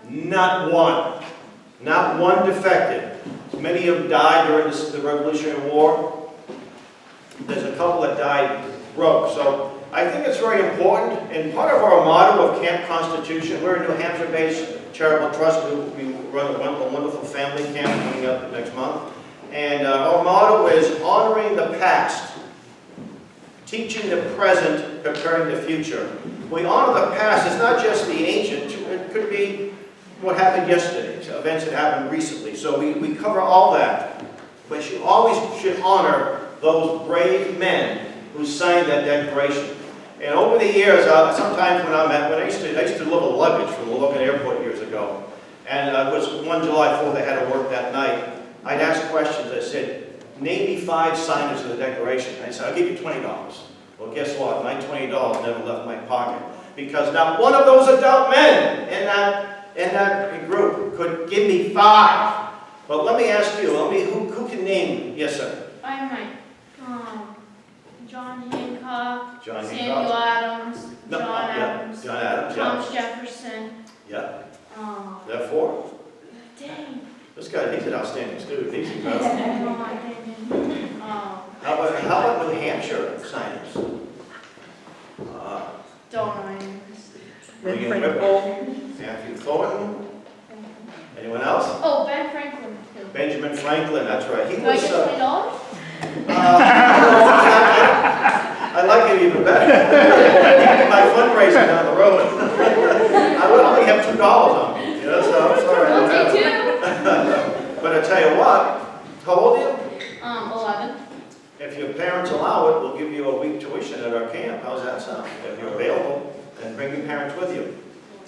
Not one. Not one defected. Many of them died during the Revolutionary War. There's a couple that died broke. So I think it's very important, and part of our motto of Camp Constitution, we're a New Hampshire-based charitable trust. We run a wonderful family camp coming up next month. And our motto is honoring the past, teaching the present, preparing the future. We honor the past. It's not just the ancient. It could be what happened yesterday, events that happened recently. So we cover all that. But you always should honor those brave men who signed that Declaration. And over the years, sometimes when I used to deliver luggage from the Logan Airport years ago, and it was one July 4th, I had to work that night. I'd ask questions. I said, name me 5 signers of the Declaration. I said, I'll give you $20. Well, guess what? My $20 never left my pocket, because not one of those adult men in that group could give me 5. But let me ask you, who can name? Yes, sir. I might. John Hancock, John Samuel Hancock. Adams, No, John yeah, Adams, John Adams, yeah. Thomas Jefferson. Yeah. There are 4. Dang. This guy, he's an outstanding student. He's incredible. Oh, How about New Hampshire signers? don't know any. William Whipple, Matthew Thornton. Anyone else? Oh, Ben Franklin. Benjamin Franklin, that's right. He Do I was. get $20? I like it even better. My fundraising down the road. I would only have $2 on me. You know, so I'm sorry. I don't have it. But I tell you what, how old are you? 11. If your parents allow it, we'll give you a week tuition at our camp. How's that sound? If you're available, and bring your parents with you.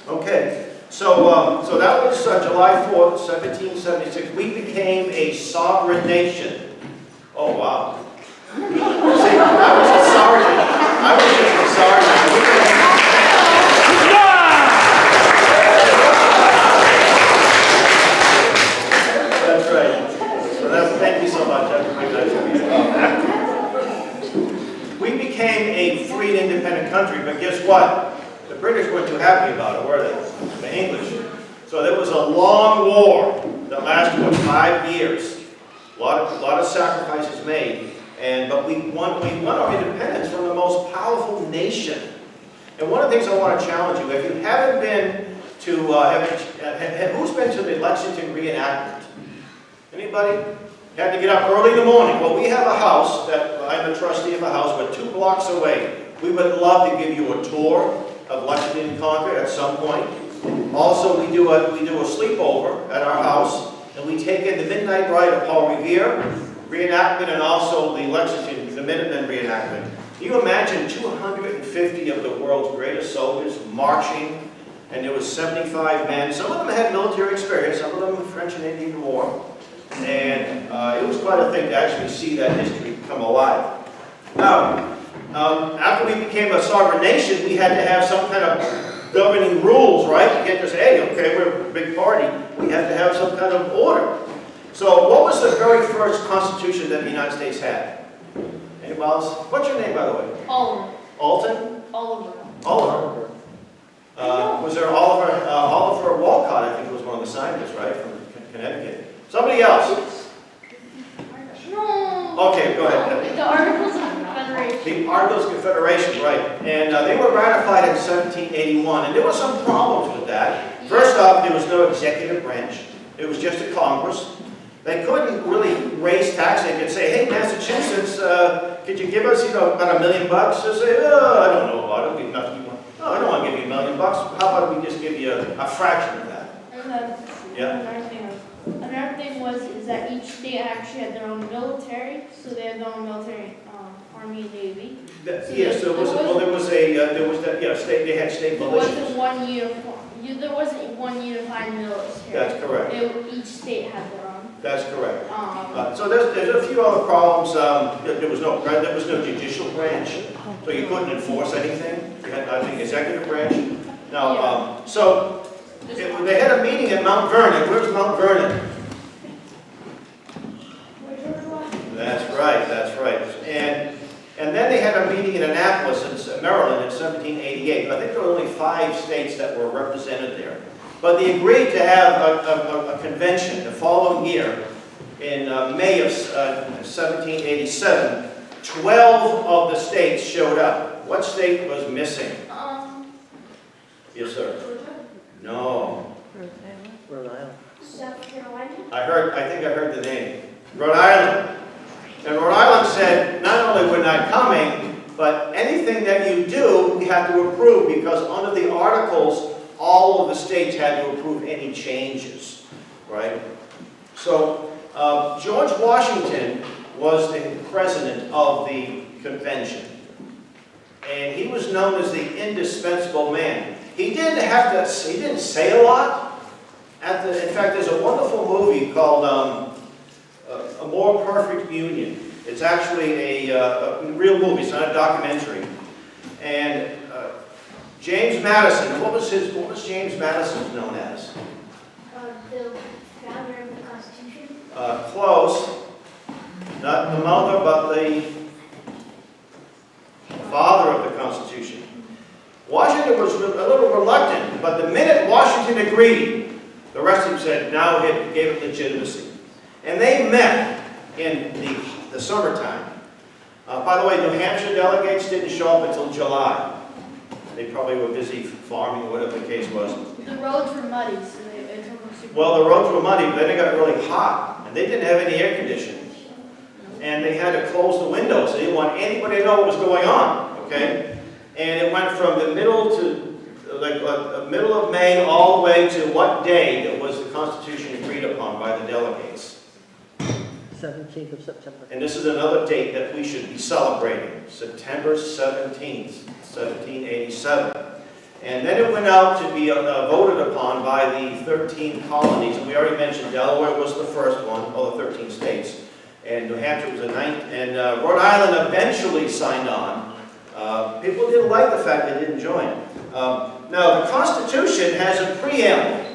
Okay, so that was July 4th, 1776. We became a sovereign nation. Oh, wow. See, I was a sergeant. I was just a sergeant. That's right. So thank you so much. That's very nice of you. We became a free and independent country, but guess what? The British weren't too happy about it, were they? The English. So there was a long war that lasted for 5 years. A lot of sacrifices made, but we won our independence from the most powerful nation. And one of the things I want to challenge you, if you haven't been to, who's been to the Lexington reenactment? Anybody? Had to get up early in the morning. Well, we have a house that, I'm a trustee of a house, but 2 blocks away. We would love to give you a tour of Lexington and Concord at some point. Also, we do a sleepover at our house, and we take in the midnight ride of Paul Revere reenactment, and also the Lexington, the Minutemen reenactment. Can you imagine 250 of the world's greatest soldiers marching, and there was 75 men. Some of them had military experience, some of them French and Indian War, and it was quite a thing to actually see that history come alive. Now, after we became a sovereign nation, we had to have some kind of governing rules, right? You can't just say, hey, okay, we're a big party. We have to have some kind of order. So what was the very first constitution that the United States had? Anybody else? What's your name, by the way? Oliver. Alton? Oliver. Oliver. Was there Oliver Walcott, I think was one of the signers, right, from Connecticut. Somebody else? No. Okay, go ahead. The Articles of Confederation. The Articles of Confederation, right. And they were ratified in 1781, and there were some problems with that. First off, there was no executive branch. It was just a Congress. They couldn't really raise taxes. They could say, hey, Massachusetts, could you give us, about $1 million? They say, oh, I don't know about it. No, I don't want to give you $1 million. How about we just give you a fraction of that? Yeah. Another thing is that each state actually had their own military, so they had their own military, army and navy. Yes, they had state militias. There wasn't one unified military. That's correct. Each state had their own. That's correct. So there's a few other problems. There was no judicial branch, so you couldn't enforce anything. You had, I think, executive branch. Now, they had a meeting at Mount Vernon. Where's Mount Vernon? That's right. That's right. And then they had a meeting in Annapolis, Maryland, in 1788. I think there were only 5 states that were represented there. But they agreed to have a convention the following year in May of 1787. 12 of the states showed up. What state was missing? Yes, sir. No. Rhode Island. South Carolina? I think I heard the name. Rhode Island. And Rhode Island said, not only we're not coming, but anything that you do, we have to approve, because under the Articles, all of the states had to approve any changes, right? So George Washington was the president of the convention. and he was known as the indispensable man. He didn't have to, he didn't say a lot. In fact, there's a wonderful movie called A More Perfect Union. It's actually a real movie, it's not a documentary. And James Madison, what was James Madison known as? The founder of the Constitution. Close. Not the mother, but the father of the Constitution. Washington was a little reluctant, but the minute Washington agreed, the rest of them said, now it gave it legitimacy. And they met in the summertime. By the way, New Hampshire delegates didn't show up until July. They probably were busy farming or whatever the case was. The roads were muddy, so it took them super. Well, the roads were muddy, but then it got really hot, and they didn't have any air conditioning. And they had to close the windows. They didn't want anybody to know what was going on, okay? And it went from the middle to, the middle of May all the way to what day that was the Constitution agreed upon by the delegates? 17th of September. And this is another date that we should be celebrating, September 17th, 1787. And then it went out to be voted upon by the 13 colonies. And we already mentioned Delaware was the first one, of the 13 states. And New Hampshire was the ninth. And Rhode Island eventually signed on. People didn't like the fact they didn't join. Now, the Constitution has a preamble,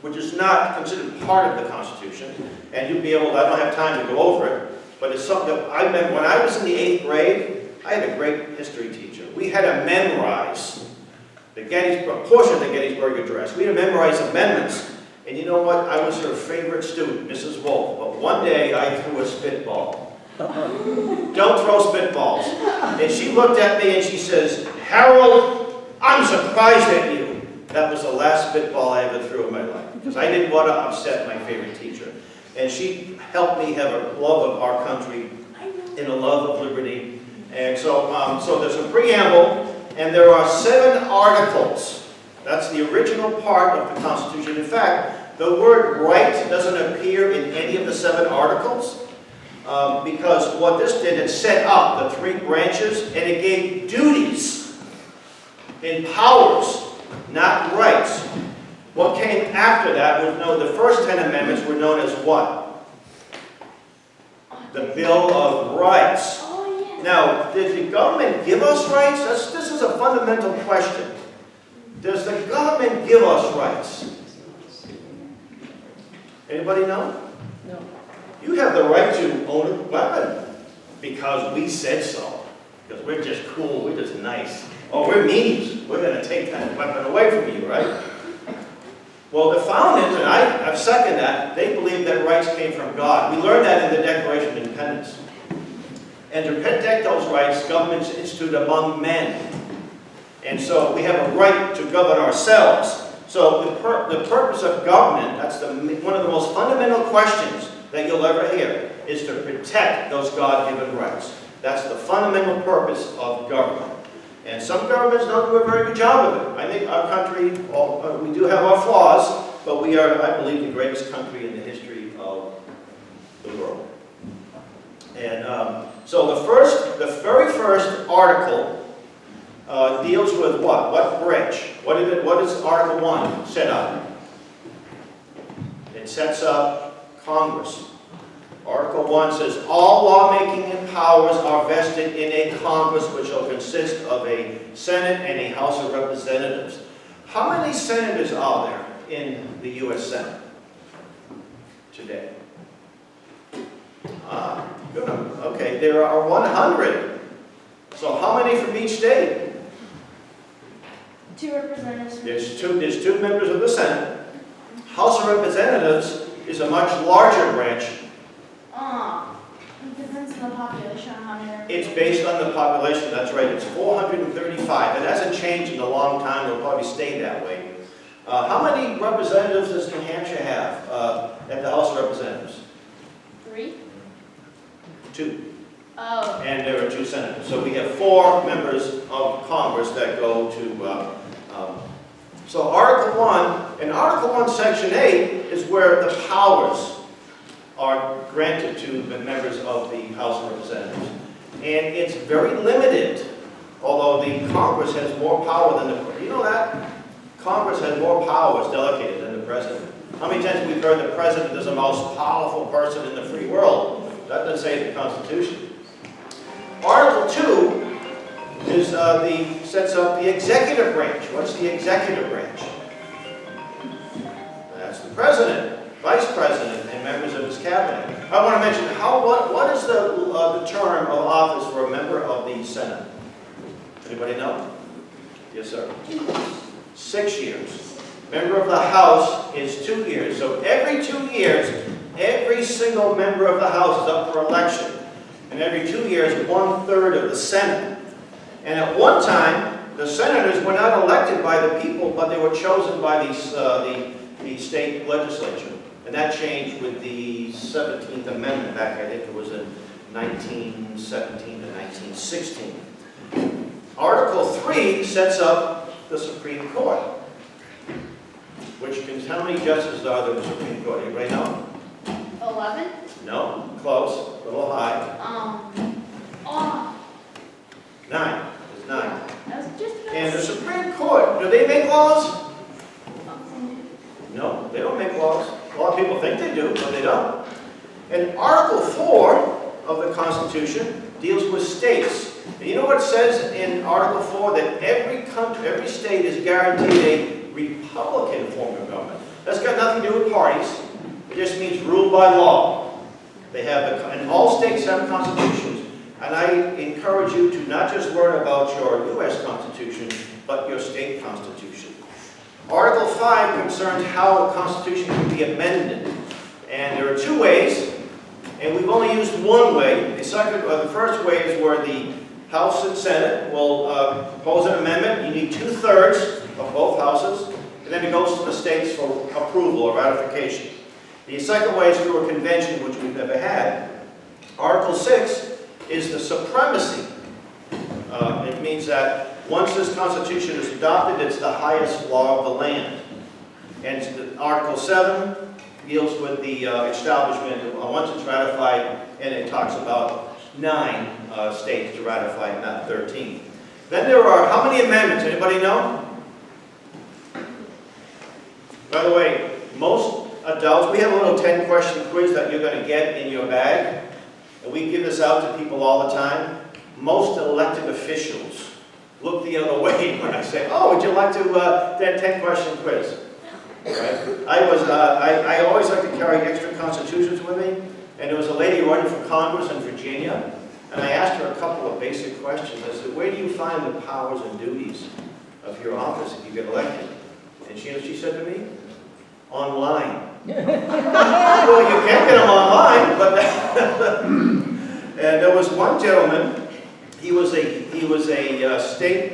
which is not considered part of the Constitution. And you'll be able to, I don't have time to go over it, but it's something that I remember when I was in the 8th grade, I had a great history teacher. We had to memorize the Gettysburg, portion of the Gettysburg Address. We had to memorize amendments. And you know what? I was her favorite student, Mrs. Wolf. But one day I threw a spitball. Don't throw spitballs. And she looked at me and she says, Harold, I'm surprised at you. That was the last spitball I ever threw in my life. Because I didn't want to upset my favorite teacher. And she helped me have a love of our country and a love of liberty. And so, so there's a preamble, and there are 7 articles. That's the original part of the Constitution. In fact, the word right doesn't appear in any of the 7 articles, because what this did, it set up the 3 branches, and it gave duties and powers, not rights. What came after that was known, the first 10 amendments were known as what? The Bill of Rights. Oh, yeah. Now, did the government give us rights? This is a fundamental question. Does the government give us rights? Anybody know? No. You have the right to own a weapon because we said so. Because we're just cool, we're just nice. Oh, we're meanies. We're going to take that weapon away from you, right? Well, the founders, and I second that, they believe that rights came from God. We learned that in the Declaration of Independence. And to protect those rights, governments institute among men. And so we have a right to govern ourselves. So the purpose of government, that's one of the most fundamental questions that you'll ever hear, is to protect those God-given rights. That's the fundamental purpose of government. And some governments don't do a very good job of it. I think our country, we do have our flaws, but we are, I believe, the greatest country in the history of the world. And so the very first article deals with what? What branch? What is Article 1 set up? It sets up Congress. Article 1 says, all lawmaking powers are vested in a Congress which shall consist of a Senate and a House of Representatives. How many senators are there in the U.S. Senate today? Good. Okay, there are 100. So how many from each state? 2 representatives. There's two members of the Senate. House of Representatives is a much larger branch. It depends on the population, how many. It's based on the population, that's right. It's 435. It hasn't changed in a long time. It'll probably stay that way. How many representatives does New Hampshire have at the House of Representatives? 3? 2. Oh. And there are 2 senators. So we have 4 members of Congress that go to... so Article 1, and Article 1, Section 8 is where the powers are granted to the members of the House of Representatives. And it's very limited. although the Congress has more power than the, you know that? Congress has more powers delegated than the president. How many times we've heard the president is the most powerful person in the free world? That doesn't say in the Constitution. Article 2 is sets up the executive branch. What's the executive branch? That's the president, vice president, and members of his cabinet. I want to mention what is the term of office for a member of the Senate? Anybody know? Yes, sir. 6 years. Member of the House is 2 years. So every 2 years, every single member of the House is up for election. And every 2 years, 1/3 of the Senate. And at one time, the senators were not elected by the people, but they were chosen by the state legislature. And that changed with the 17th Amendment back, I think it was in 1917 to 1916. Article 3 sets up the Supreme Court, which can, how many justices are there in the Supreme Court? Anybody know? 11? No, close, a little high. 9. There's 9. That was just about And the Supreme Court, do they make laws? No, they don't make laws. A lot of people think they do, but they don't. And Article 4 of the Constitution deals with states. And you know what it says in Article 4? That every country, every state is guaranteed a Republican form of government. That's got nothing to do with parties. It just means ruled by law. They have, and all states have constitutions. And I encourage you to not just learn about your U.S. Constitution, but your state constitution. Article 5 concerns how a constitution can be amended. And there are 2 ways, and we've only used one way. The first way is where the House and Senate will propose an amendment. You need 2/3 of both houses, and then it goes to the states for approval or ratification. The second way is through a convention, which we've never had. Article 6 is the supremacy. It means that once this Constitution is adopted, it's the highest law of the land. And Article 7 deals with the establishment, once it's ratified, and it talks about 9 states to ratify it, not 13. Then there are, how many amendments? Anybody know? By the way, most adults, we have a little 10-question quiz that you're going to get in your bag. And we give this out to people all the time. Most elected officials look the other way when I say, oh, would you like to that 10-question quiz? Right? I always like to carry extra constitutions with me. And there was a lady running for Congress in Virginia. And I asked her a couple of basic questions. I said, where do you find the powers and duties of your office if you get elected? And she said to me, online. Well, you can't get them online, but and there was one gentleman. He was a state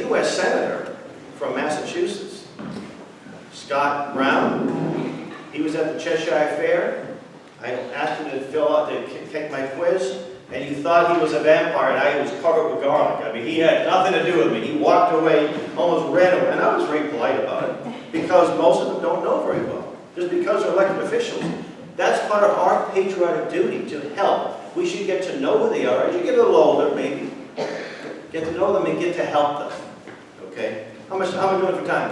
U.S. senator from Massachusetts, Scott Brown. He was at the Cheshire Fair. I asked him to take my quiz, and you thought he was a vampire, and I was covered with garlic. I mean, he had nothing to do with me. He walked away, almost ran away, and I was very polite about it, because most of them don't know very well. Just because they're elected officials. That's part of our patriotic duty, to help. We should get to know who they are. As you get a little older, maybe, get to know them and get to help them. Okay? How are we doing for time?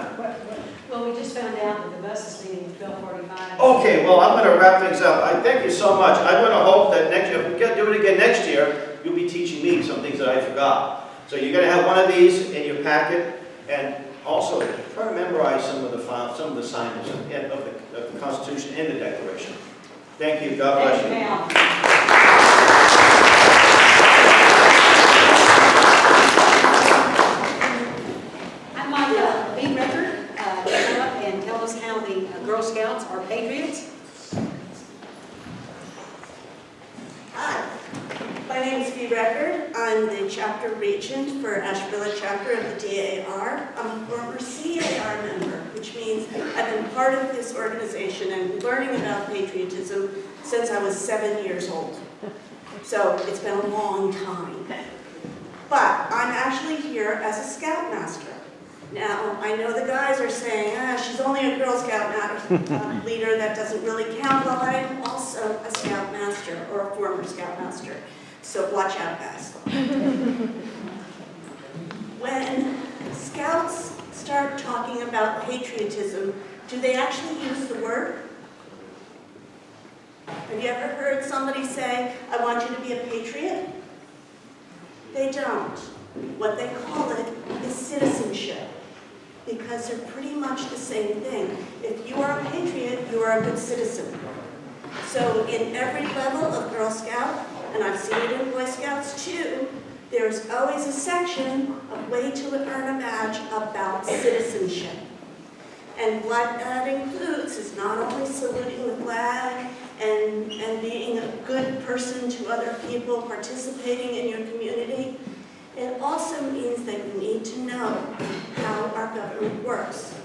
Well, we just found out that the bus is leaving at 12:45. Okay, well, I'm going to wrap things up. I thank you so much. I'm going to hope that next year, if we do it again next year, you'll be teaching me some things that I forgot. So you're going to have one of these in your packet, and also try to memorize some of the signs of the Constitution and the Declaration. Thank you. God bless you. I'm on the lead record to come up and tell us how the Girl Scouts are patriots. Hi, my name is Bea Record. I'm the chapter regent for Asheville chapter of the DAR. I'm a former CAR member, which means I've been part of this organization and learning about patriotism since I was 7 years old. So it's been a long time. But I'm actually here as a Scoutmaster. Now, I know the guys are saying, she's only a Girl Scout leader, that doesn't really count. Well, I'm also a Scoutmaster, or a former Scoutmaster. So watch out, guys. when Scouts start talking about patriotism, do they actually use the word? Have you ever heard somebody say, I want you to be a patriot? They don't. What they call it is citizenship, because they're pretty much the same thing. If you are a patriot, you are a good citizen. So in every level of Girl Scout, and I've seen it in Boy Scouts too, there's always a section of way to earn a badge about citizenship. And what that includes is not only saluting the flag and being a good person to other people, participating in your community, it also means that you need to know how our government works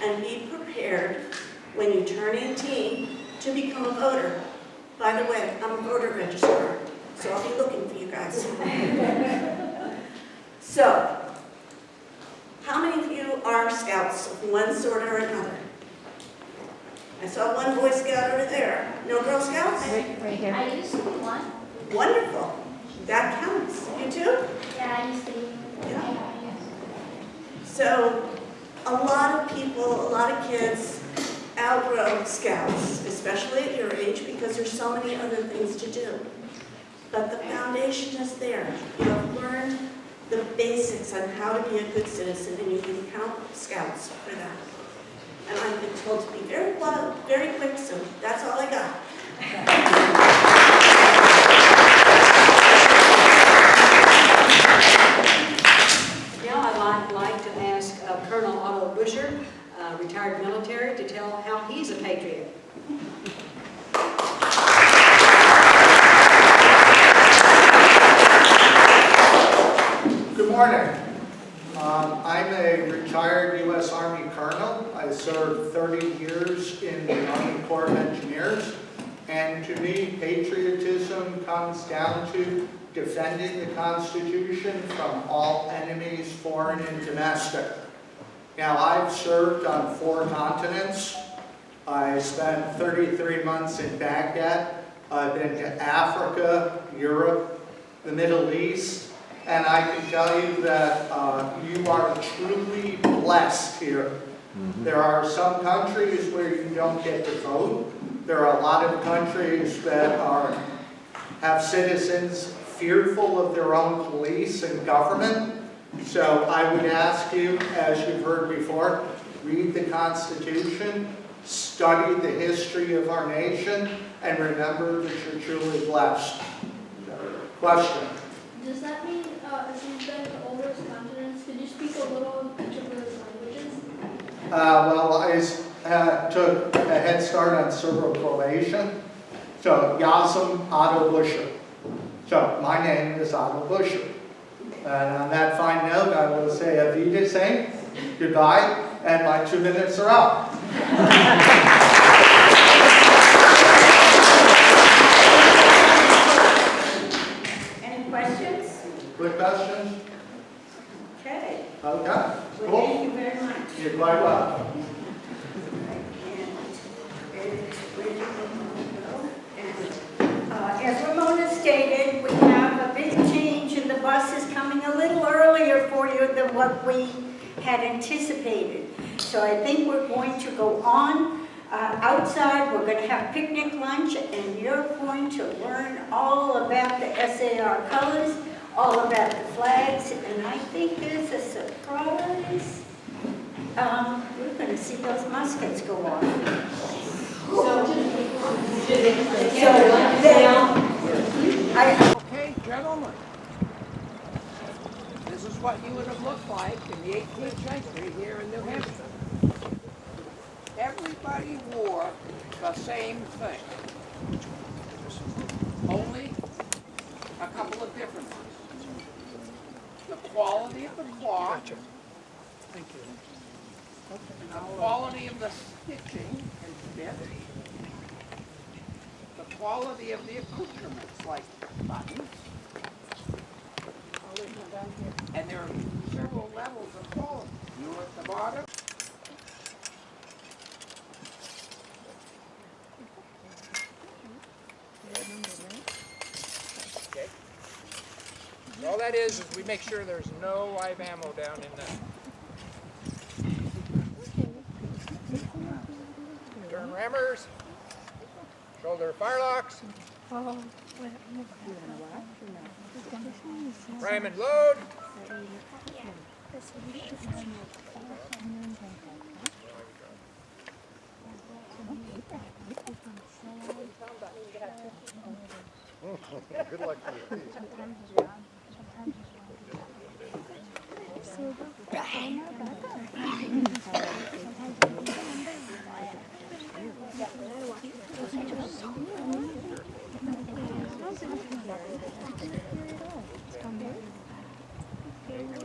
and be prepared when you turn 18 to become a voter. By the way, I'm a voter registrar, so I'll be looking for you guys. So, how many of you are Scouts of one sort or another? I saw one Boy Scout over there. No Girl Scouts? Right here. I used to be one. Wonderful. That counts. You too? Yeah, I used to be. Yeah. So, a lot of people, a lot of kids outgrow Scouts, especially at your age, because there's so many other things to do. But the foundation is there. You have learned the basics on how to be a good citizen, and you can count Scouts for that. And I've been told to be very quiet, very quick, so that's all I got. Now I'd like to ask Colonel Otto Busher, retired military, to tell how he's a patriot. Good morning. I'm a retired U.S. Army colonel. I served 30 years in the Army Corps of Engineers. And to me, patriotism comes down to defending the Constitution from all enemies, foreign and domestic. Now, I've served on 4 continents. I spent 33 months in Baghdad. I've been to Africa, Europe, the Middle East. And I can tell you that you are truly blessed here. There are some countries where you don't get to vote. There are a lot of countries that have citizens fearful of their own police and government. So I would ask you, as you've heard before, read the Constitution, study the history of our nation, and remember that you're truly blessed. Question? Does that mean, if you've been to all those continents, could you speak a little in each of those languages? Well, I took a head start on Serbo-Croatian. So, Yazim Otto Busher. So, my name is Otto Busher. And on that fine note, I will say Avida Saint, goodbye, and my 2 minutes are up. Any questions? Quick questions? Okay. Okay. Well, Cool. thank you very much. You're quite welcome. As Ramona stated, we have a big change and the bus is coming a little earlier for you than what we had anticipated. So I think we're going to go on outside. We're going to have picnic lunch and you're going to learn all about the SAR colors, all about the flags, and I think there's a surprise. We're going to see those muskets go off. Okay, gentlemen, this is what you would have looked like in the 18th century here in New Hampshire. Everybody wore the same thing, only a couple of different ones. The quality of the cloth, the quality of the stitching and fit, the quality of the accoutrements like buttons, and there are several levels of quality. You at the bottom. Okay. All that is we make sure there's no live ammo down in the turn rammers, shoulder firelocks, ram and load. Good luck to you.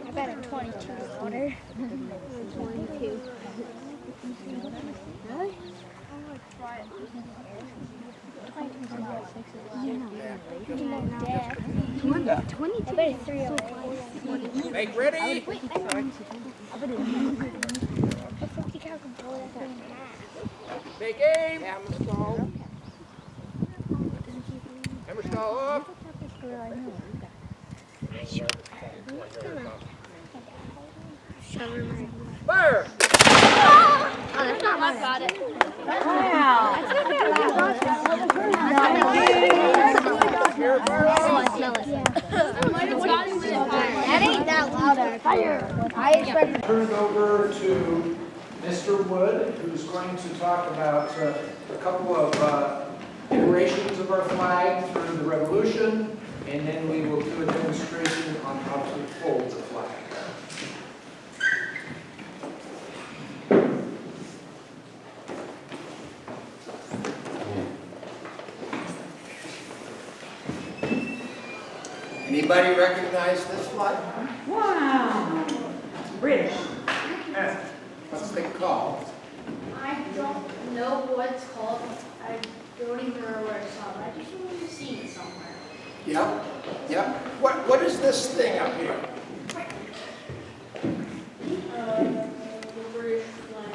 I bet I'm 22 water. 22. Really? Make ready. Take aim. Hammer stall off. Fire! Oh, that's not my got it. Wow. That's not that That ain't that loud. Fire. I expect. Turn it over to Mr. Wood, who's going to talk about a couple of iterations of our flag through the Revolution, and then we will do a demonstration on how to fold the flag. Anybody recognize this flag? Wow. British. What's it called? I don't know what it's called. I don't even remember where I saw it. I just remember seeing it somewhere. Yep, yep. What is this thing up here? The British flag.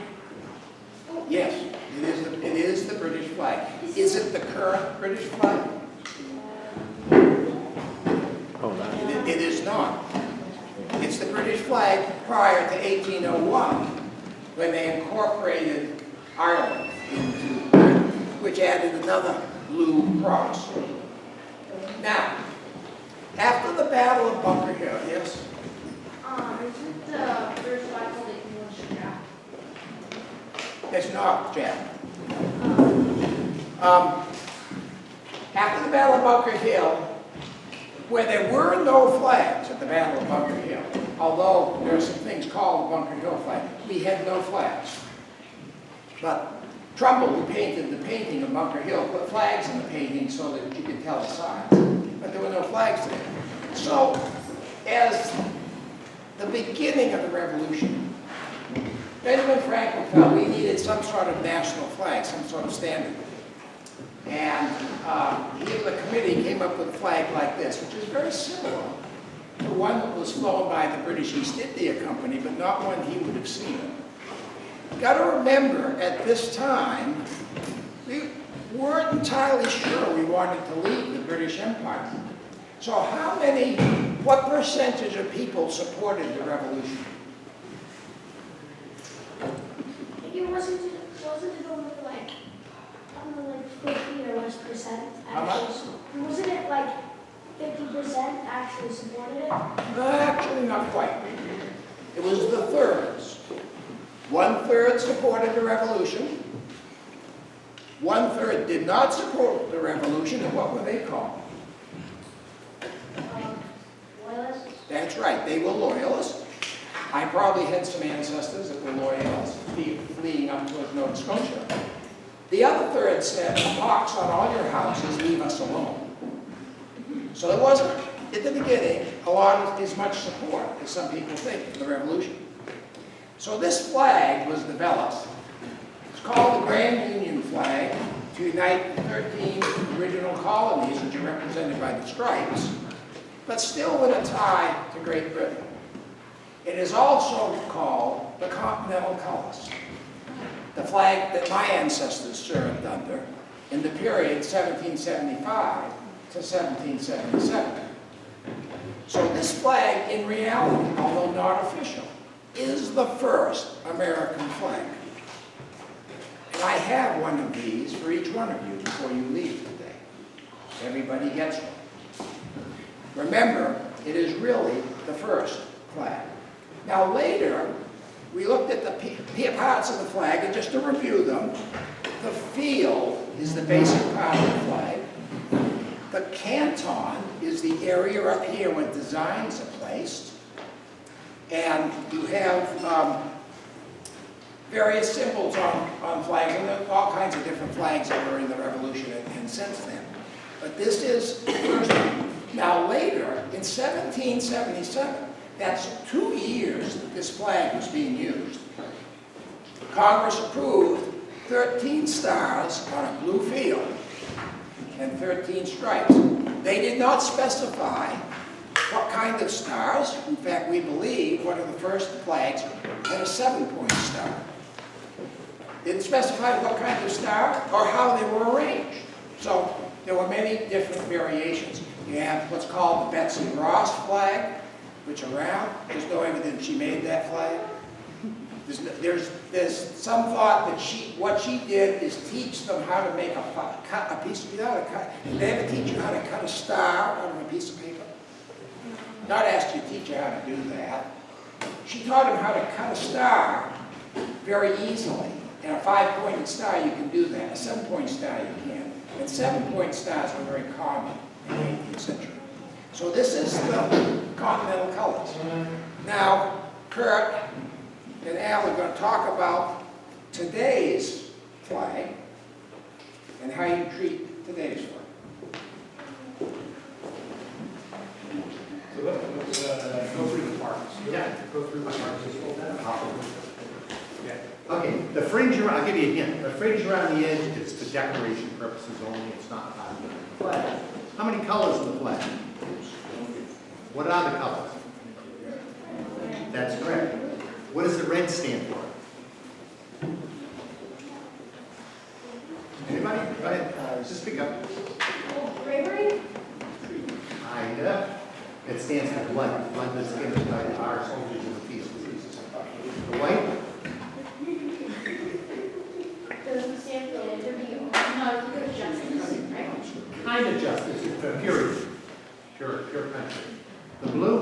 Yes, it is the British flag. Is it the current British flag? Oh, no. It is not. It's the British flag prior to 1801, when they incorporated Ireland into Ireland, which added another blue cross. Now, after the Battle of Bunker Hill, yes? Is it the British flag called the English Jack? It's not, Jack. After the Battle of Bunker Hill, where there were no flags at the Battle of Bunker Hill, although there are some things called the Bunker Hill flag, we had no flags. But Trumbull, who painted the painting of Bunker Hill, put flags in the painting so that you could tell the size. But there were no flags there. So, as the beginning of the Revolution, Benjamin Franklin felt we needed some sort of national flag, some sort of standard. And he and the committee came up with a flag like this, which is very similar to one that was flown by the British East India Company, but not one he would have seen. You've got to remember, at this time, we weren't entirely sure we wanted to leave the British Empire. So what percentage of people supported the revolution? It wasn't it only like, I don't know, like 50 or less percent How much? actually? Wasn't it like 50% actually supported it? Actually, not quite. It was the thirds. 1/3 supported the revolution. 1/3 did not support the revolution, and what were they called? Loyalists? That's right, they were loyalists. I probably had some ancestors that were loyalists fleeing up towards Nova Scotia. The other third said, a box on all your houses, leave us alone. So there wasn't, at the beginning, as much support as some people think for the revolution. So this flag was developed. It's called the Grand Union flag to unite the 13 original colonies, which are represented by the stripes, but still with a tie to Great Britain. It is also called the Continental Colors, the flag that my ancestors served under in the period 1775 to 1777. So this flag, in reality, although not official, is the first American flag. And I have one of these for each one of you before you leave today. Everybody gets one. Remember, it is really the first flag. Now later, we looked at the parts of the flag, and just to review them, the field is the basic part of the flag. The canton is the area up here where designs are placed. And you have various symbols on flags, and there are all kinds of different flags that were in the Revolution and since then. But this is the first one. Now later, in 1777, that's 2 years that this flag was being used, Congress approved 13 stars on a blue field and 13 stripes. They did not specify what kind of stars. In fact, we believe one of the first flags had a 7-point star. Didn't specify what kind of star or how they were arranged. So there were many different variations. You have what's called the Betsy Ross flag, which around, there's no evidence she made that flag. There's some thought that what she did is teach them how to make a piece of, did they ever teach you how to cut a star out of a piece of paper? Not asked you to teach you how to do that. She taught them how to cut a star very easily. And a 5-pointed star, you can do that. A 7-point star, you can't. And 7-point stars were very common in the 18th century. So this is the continental colors. Now, Kurt and Al are going to talk about today's flag and how you treat today's flag. So let's go through the parts. Yeah, go through the parts. Yeah. Okay, the fringe around, I'll give you a hint. The fringe around the edge is for decoration purposes only. It's not part of the flag. How many colors in the flag? What are the colors? That's correct. What does the red stand for? Anybody? Go ahead. Just speak up. Bravery? Kinda. It stands for blood. Blood that's given by our soldiers in the field. The white? Doesn't stand for liberty. No, it's good justice, right? Kind of justice. Purity. Pure country. The blue?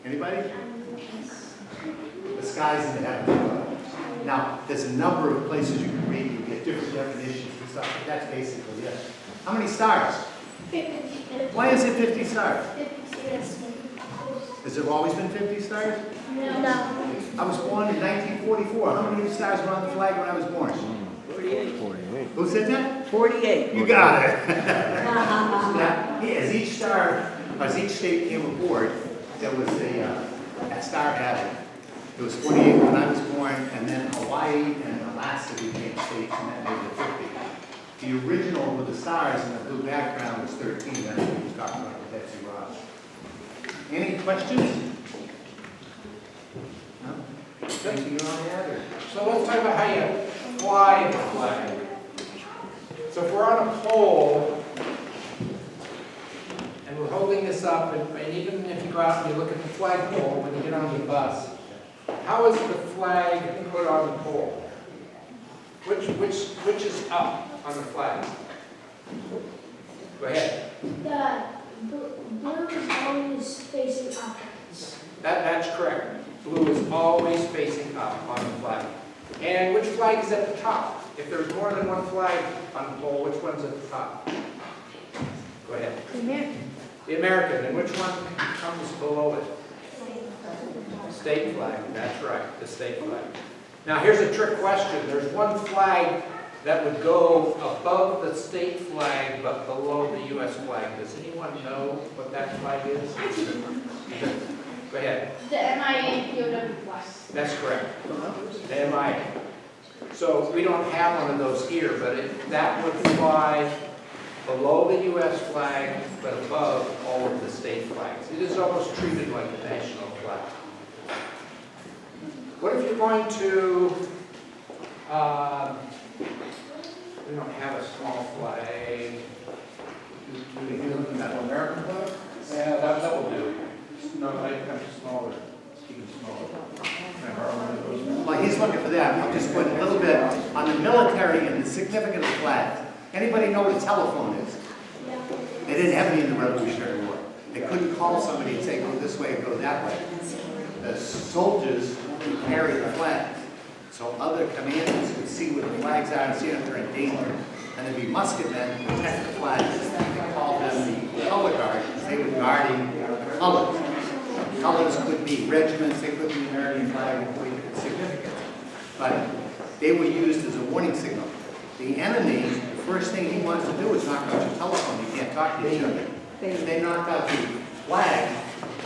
Anybody? The skies in the heaven. Now, there's a number of places you can read. You get different definitions and stuff, but that's basically it. How many stars? 50. Why is it 50 stars? 50, yes. Has there always been 50 stars? No. I was born in 1944. How many stars were on the flag when I was born? 48. Who said that? 48. You got it. Now, as each star, as each state came aboard, there was a star added. It was 48 when I was born, and then Hawaii and Alaska became states, and that made it 50. The original with the stars and the blue background was 13. That's what he was talking about with Betsy Ross. Any questions? No? Anything you want to add? Or? So let's talk about how you fly the flag. So if we're on a pole, and we're holding this up, and even if you go out and you look at the flagpole when you get on the bus, how is the flag put on the pole? Which is up on the flag? Go ahead. The blue is always facing upwards. That's correct. Blue is always facing up on the flag. And which flag is at the top? If there's more than one flag on the pole, which one's at the top? Go ahead. The American. The American. And which one comes below it? State flag. That's right, the state flag. Now here's a trick question. There's one flag that would go above the state flag but below the U.S. flag. Does anyone know what that flag is? Go ahead. The MIA POW. That's correct. The MIA. So we don't have one of those here, but that would fly below the U.S. flag but above all of the state flags. It is almost treated like a national flag. What if you're going to, we don't have a small flag. Do they do the metal American flag? Yeah, that will do. No, I have smaller, even smaller. Well, he's looking for that. I'll just put a little bit on the military and the significance of flags. Anybody know what a telephone is? They didn't have any in the Revolutionary War. They couldn't call somebody and say, go this way or go that way. The soldiers would carry the flags. So other commanders could see where the flags are and see if they're in danger. And there'd be musket men who protect the flags. They called them the color guard because they were guarding the colors. Colors could be regiments, they could be the American flag, it could be significant. But they were used as a warning signal. The enemy, the first thing he wants to do is knock out your telephone. You can't talk to each other. If they knocked out the flag,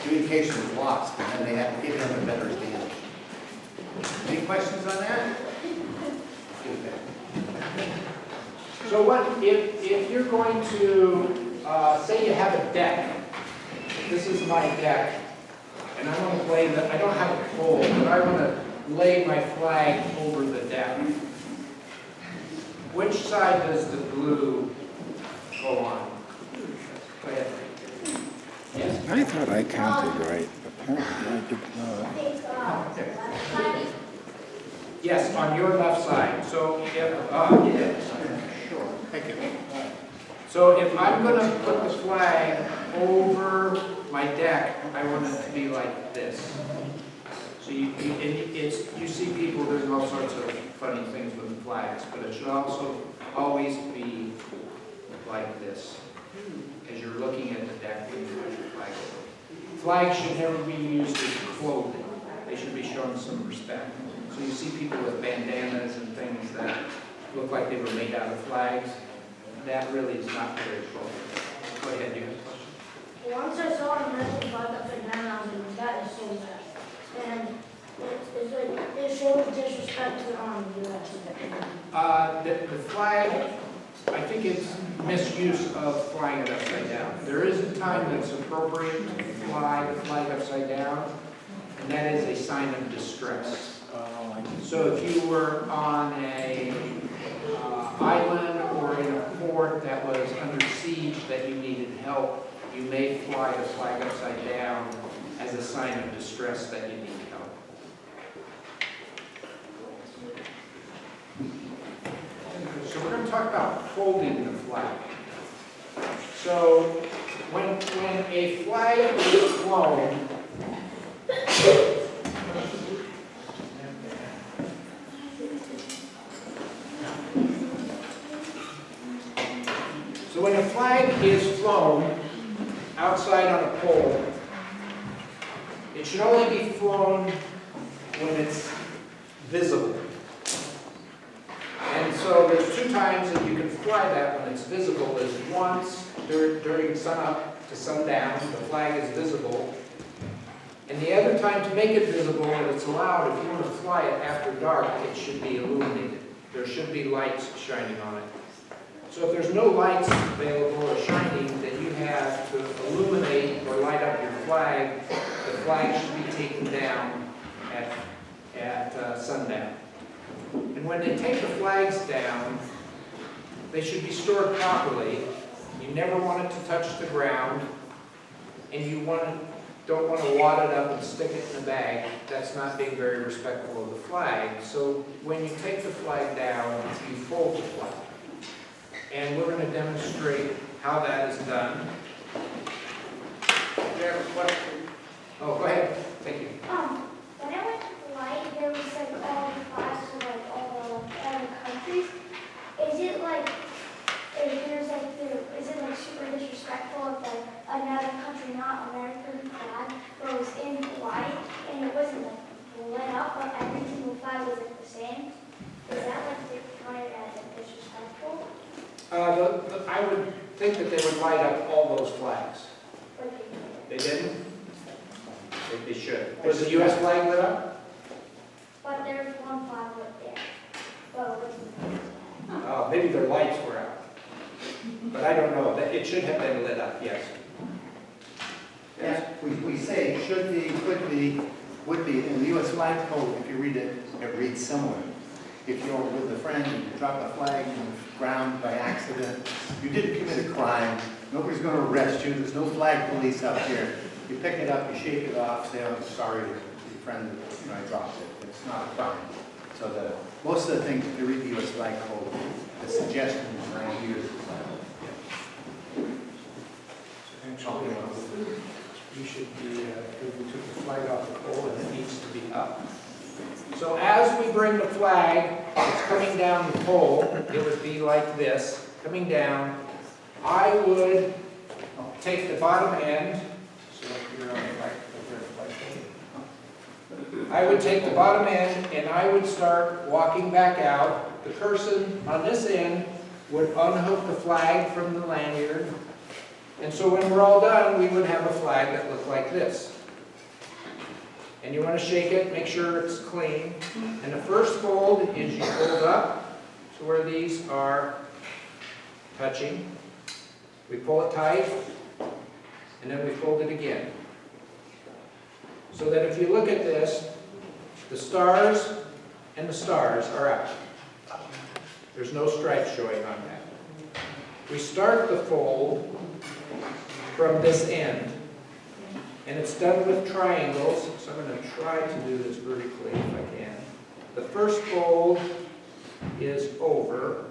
communication was lost, and then they had to give them a better advantage. Any questions on that? So what, if you're going to, say you have a deck, this is my deck, and I want to lay I don't have a pole, but I want to lay my flag over the deck. Which side does the blue go on? Go ahead. Yes? I thought I counted right. Apparently I did not. Yes, on your left side. So if, yeah, sure. Thank you. So if I'm going to put the flag over my deck, I want it to be like this. So you see people, there's all sorts of funny things with the flags, but it should also always be like this. As you're looking at the deck when you put your flag over. Flags should never be used as clothing. They should be shown some respect. So you see people with bandanas and things that look like they were made out of flags. That really is not very appropriate. Go ahead, you have a question. Once I saw an American flag upside down, I was like, that is so bad. And it shows disrespect to the U.S. The flag, I think it's misuse of flying it upside down. There is a time that's appropriate to fly the flag upside down, and that is a sign of distress. So if you were on a island or in a fort that was under siege that you needed help, you may fly the flag upside down as a sign of distress that you need help. So we're going to talk about folding the flag. So when a flag is flown, so when a flag is flown outside on a pole, it should only be flown when it's visible. And so there's two times that you can fly that when it's visible. Is once during sunup to sundown, the flag is visible. And the other time to make it visible, that it's allowed, if you want to fly it after dark, it should be illuminated. There should be lights shining on it. So if there's no lights available or shining, then you have to illuminate or light up your flag. The flag should be taken down at sundown. And when they take the flags down, they should be stored properly. You never want it to touch the ground, and you don't want to wad it up and stick it in a bag. That's not being very respectful of the flag. So when you take the flag down, you fold the flag. And we're going to demonstrate how that is done. Do you have a question? Oh, go ahead. Thank you. When I went to Hawaii, there was like all the flags of like all the countries. Is it like super disrespectful if like another country, not American flag, was in Hawaii and it wasn't like lit up, but every single flag was like the same? Is that like counted as disrespectful? I would think that they would light up all those flags. Like They didn't? They should. Was the U.S. flag lit up? But there's one flag right there. But it wasn't. Maybe their lights were out. But I don't know. It should have been lit up, yes. Yes, we say should be, could be, would be. In the U.S. flag code, if you read it, it reads similar. If you're with a friend and you drop a flag on the ground by accident, you didn't commit a crime, Nobody's going to arrest you. There's no flag police out here. You pick it up, you shake it off, say, I'm sorry to your friend that I dropped it. It's not a crime. So most of the things, if you read the U.S. flag code, the suggestion is 9 years. Actually, you should be, we took the flag off the pole and it needs to be up. So as we bring the flag, it's coming down the pole, it would be like this, coming down. I would take the bottom end, so you're on the flag, I would take the bottom end and I would start walking back out. The person on this end would unhook the flag from the lanyard. And so when we're all done, we would have a flag that looked like this. And you want to shake it, make sure it's clean. And the first fold is you fold up to where these are touching. We pull it tight, and then we fold it again. So that if you look at this, the stars and the stars are out. There's no stripes showing on that. We start the fold from this end, and it's done with triangles, so I'm going to try to do this vertically if I can. The first fold is over.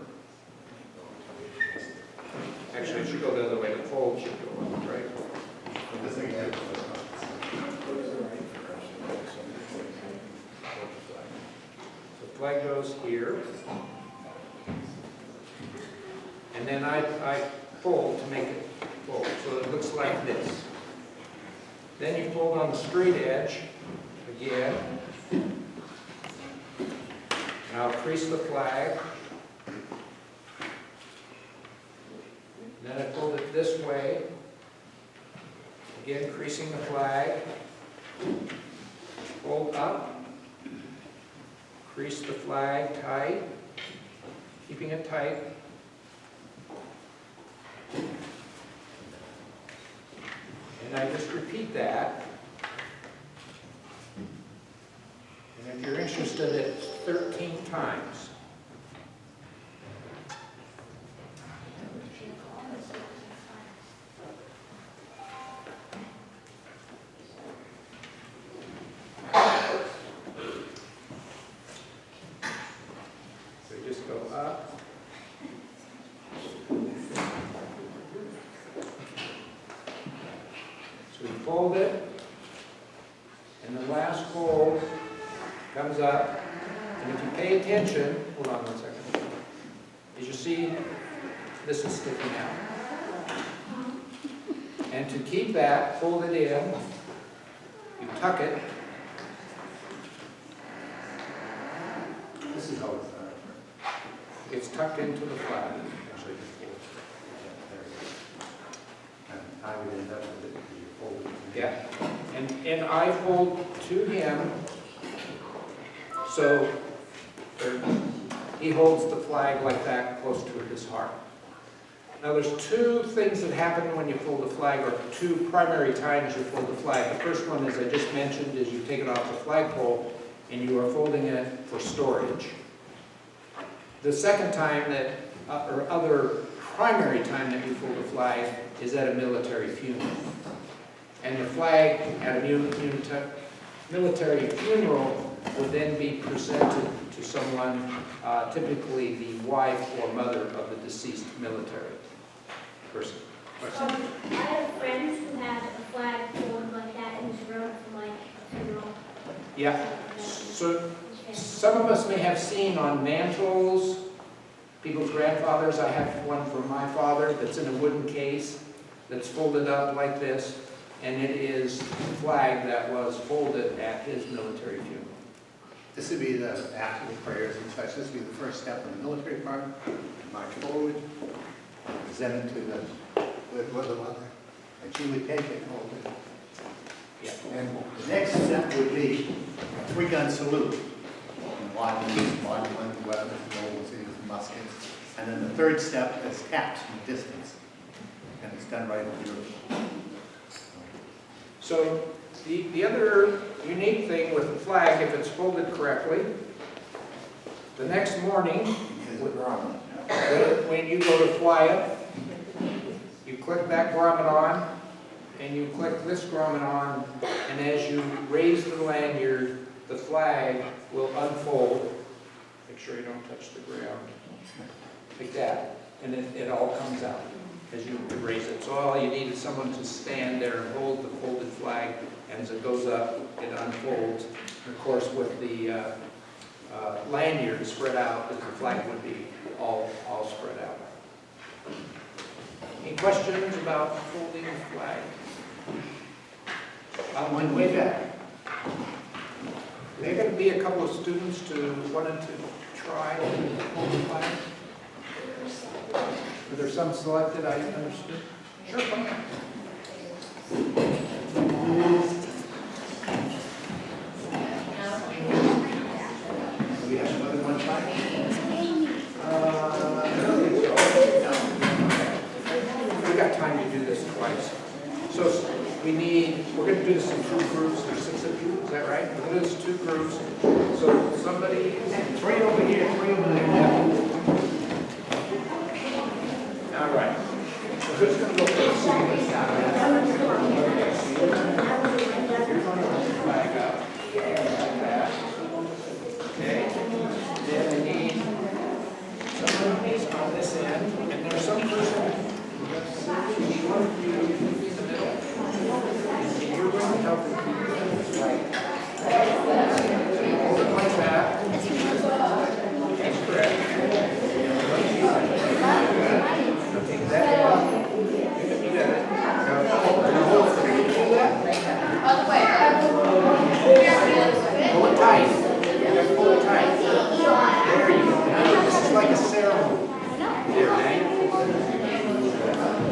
Actually, it should go the other way. The fold should go up, right? The flag goes here. And then I fold to make it fold, so it looks like this. Then you fold on the straight edge again. And I'll crease the flag. Then I fold it this way. Again, creasing the flag. Fold up. Crease the flag tight. Keeping it tight. And I just repeat that. And if you're interested, it's 13 times. So you just go up. So we fold it, and the last fold comes up, and if you pay attention, hold on 1 second, as you see, this is sticking out. And to keep that folded in, you tuck it. This is how it's It's tucked into the flag. Actually, I would end up with it. yeah, and I fold to him, so he holds the flag like that close to his heart. Now there's two things that happen when you fold the flag, or two primary times you fold the flag. The first one, as I just mentioned, is you take it off the flagpole and you are folding it for storage. The second time that, or other primary time that you fold a flag is at a military funeral. And the flag at a military funeral would then be presented to someone, typically the wife or mother of the deceased military person. I have friends who had a flag folded like that in his room for like a funeral. Yeah, so some of us may have seen on mantles, people's grandfathers. I have one from my father that's in a wooden case that's folded up like this, and it is the flag that was folded at his military funeral. This would be the, after the prayers and such, this would be the first step in the military part. March forward, present it to the mother, and she would take it, hold it. Yeah. And the next step would be a three-gun salute. And body ones, weapons, rolls, muskets. And then the third step is taps from a distance. And it's done right over here. So the other unique thing with the flag, if it's folded correctly, the next morning, when you go to fly it, You click that grommet on, and you click this grommet on, and as you raise the lanyard, the flag will unfold. Make sure you don't touch the ground. Like that. And it all comes out as you raise it. So all you need is someone to stand there and hold the folded flag, and as it goes up, it unfolds. And of course, with the lanyard spread out, the flag would be all spread out. Any questions about folding the flag? On the way back. There are going to be a couple of students who wanted to try to hold the flag. Were there some selected, I understood? Sure, come on. Do we have more than one try? I don't think so. We got time to do this twice. So we're going to do this in 2 groups. There's 6 of you, is that right? We're going to do this in 2 groups. So somebody, 3 over here, 3 over there. All right. So who's going to go first? Okay, so you're going to hold the flag up. Like that. Okay. Then I need someone on this end, and there's some person one of you in the middle. And you're going to help them keep this right. Hold it like that. That's correct. Okay, that one. You got it. Now hold it. Can you do that? Pull it tight. You got to pull it tight. There you go. Now this is like a ceremony. There, now.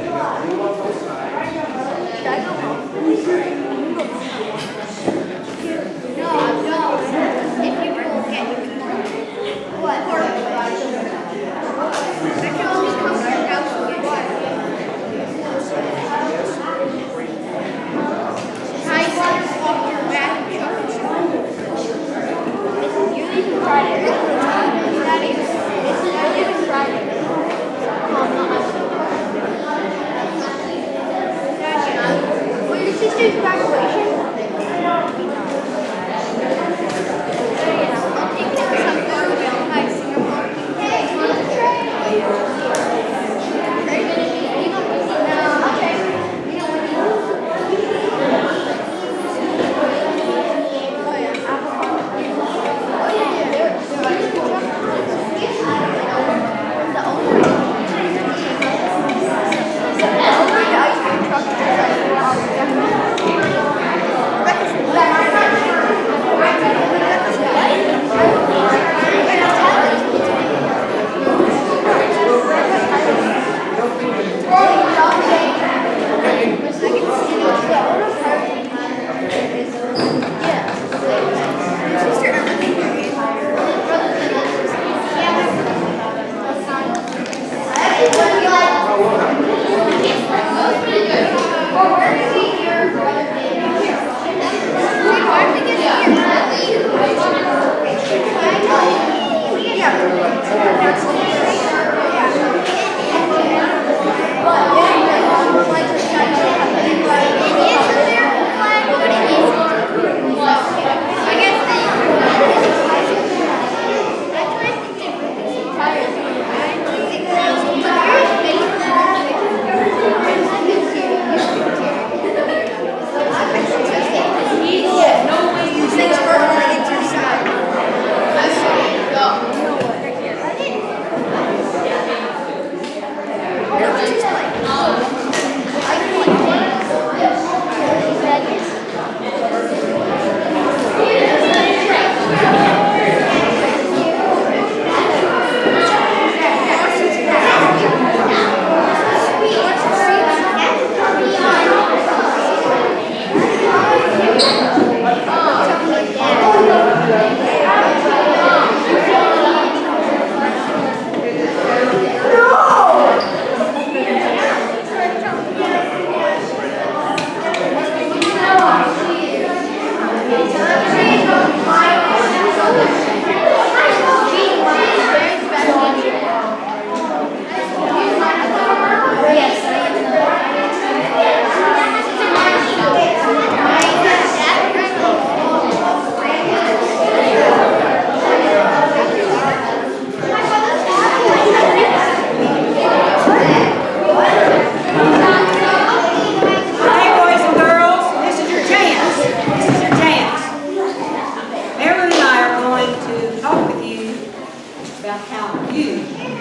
Glue on both sides. Should I go home? No. If you will get what? I can always come to your house and get what? High water off your back. You need to try it. Daddy, you need to try it. Well, your sister's graduation? I'll take some photos of my Singapore. Hey, you want to try? You don't need it now. Okay. You don't want to oh, yeah. Oh, yeah. me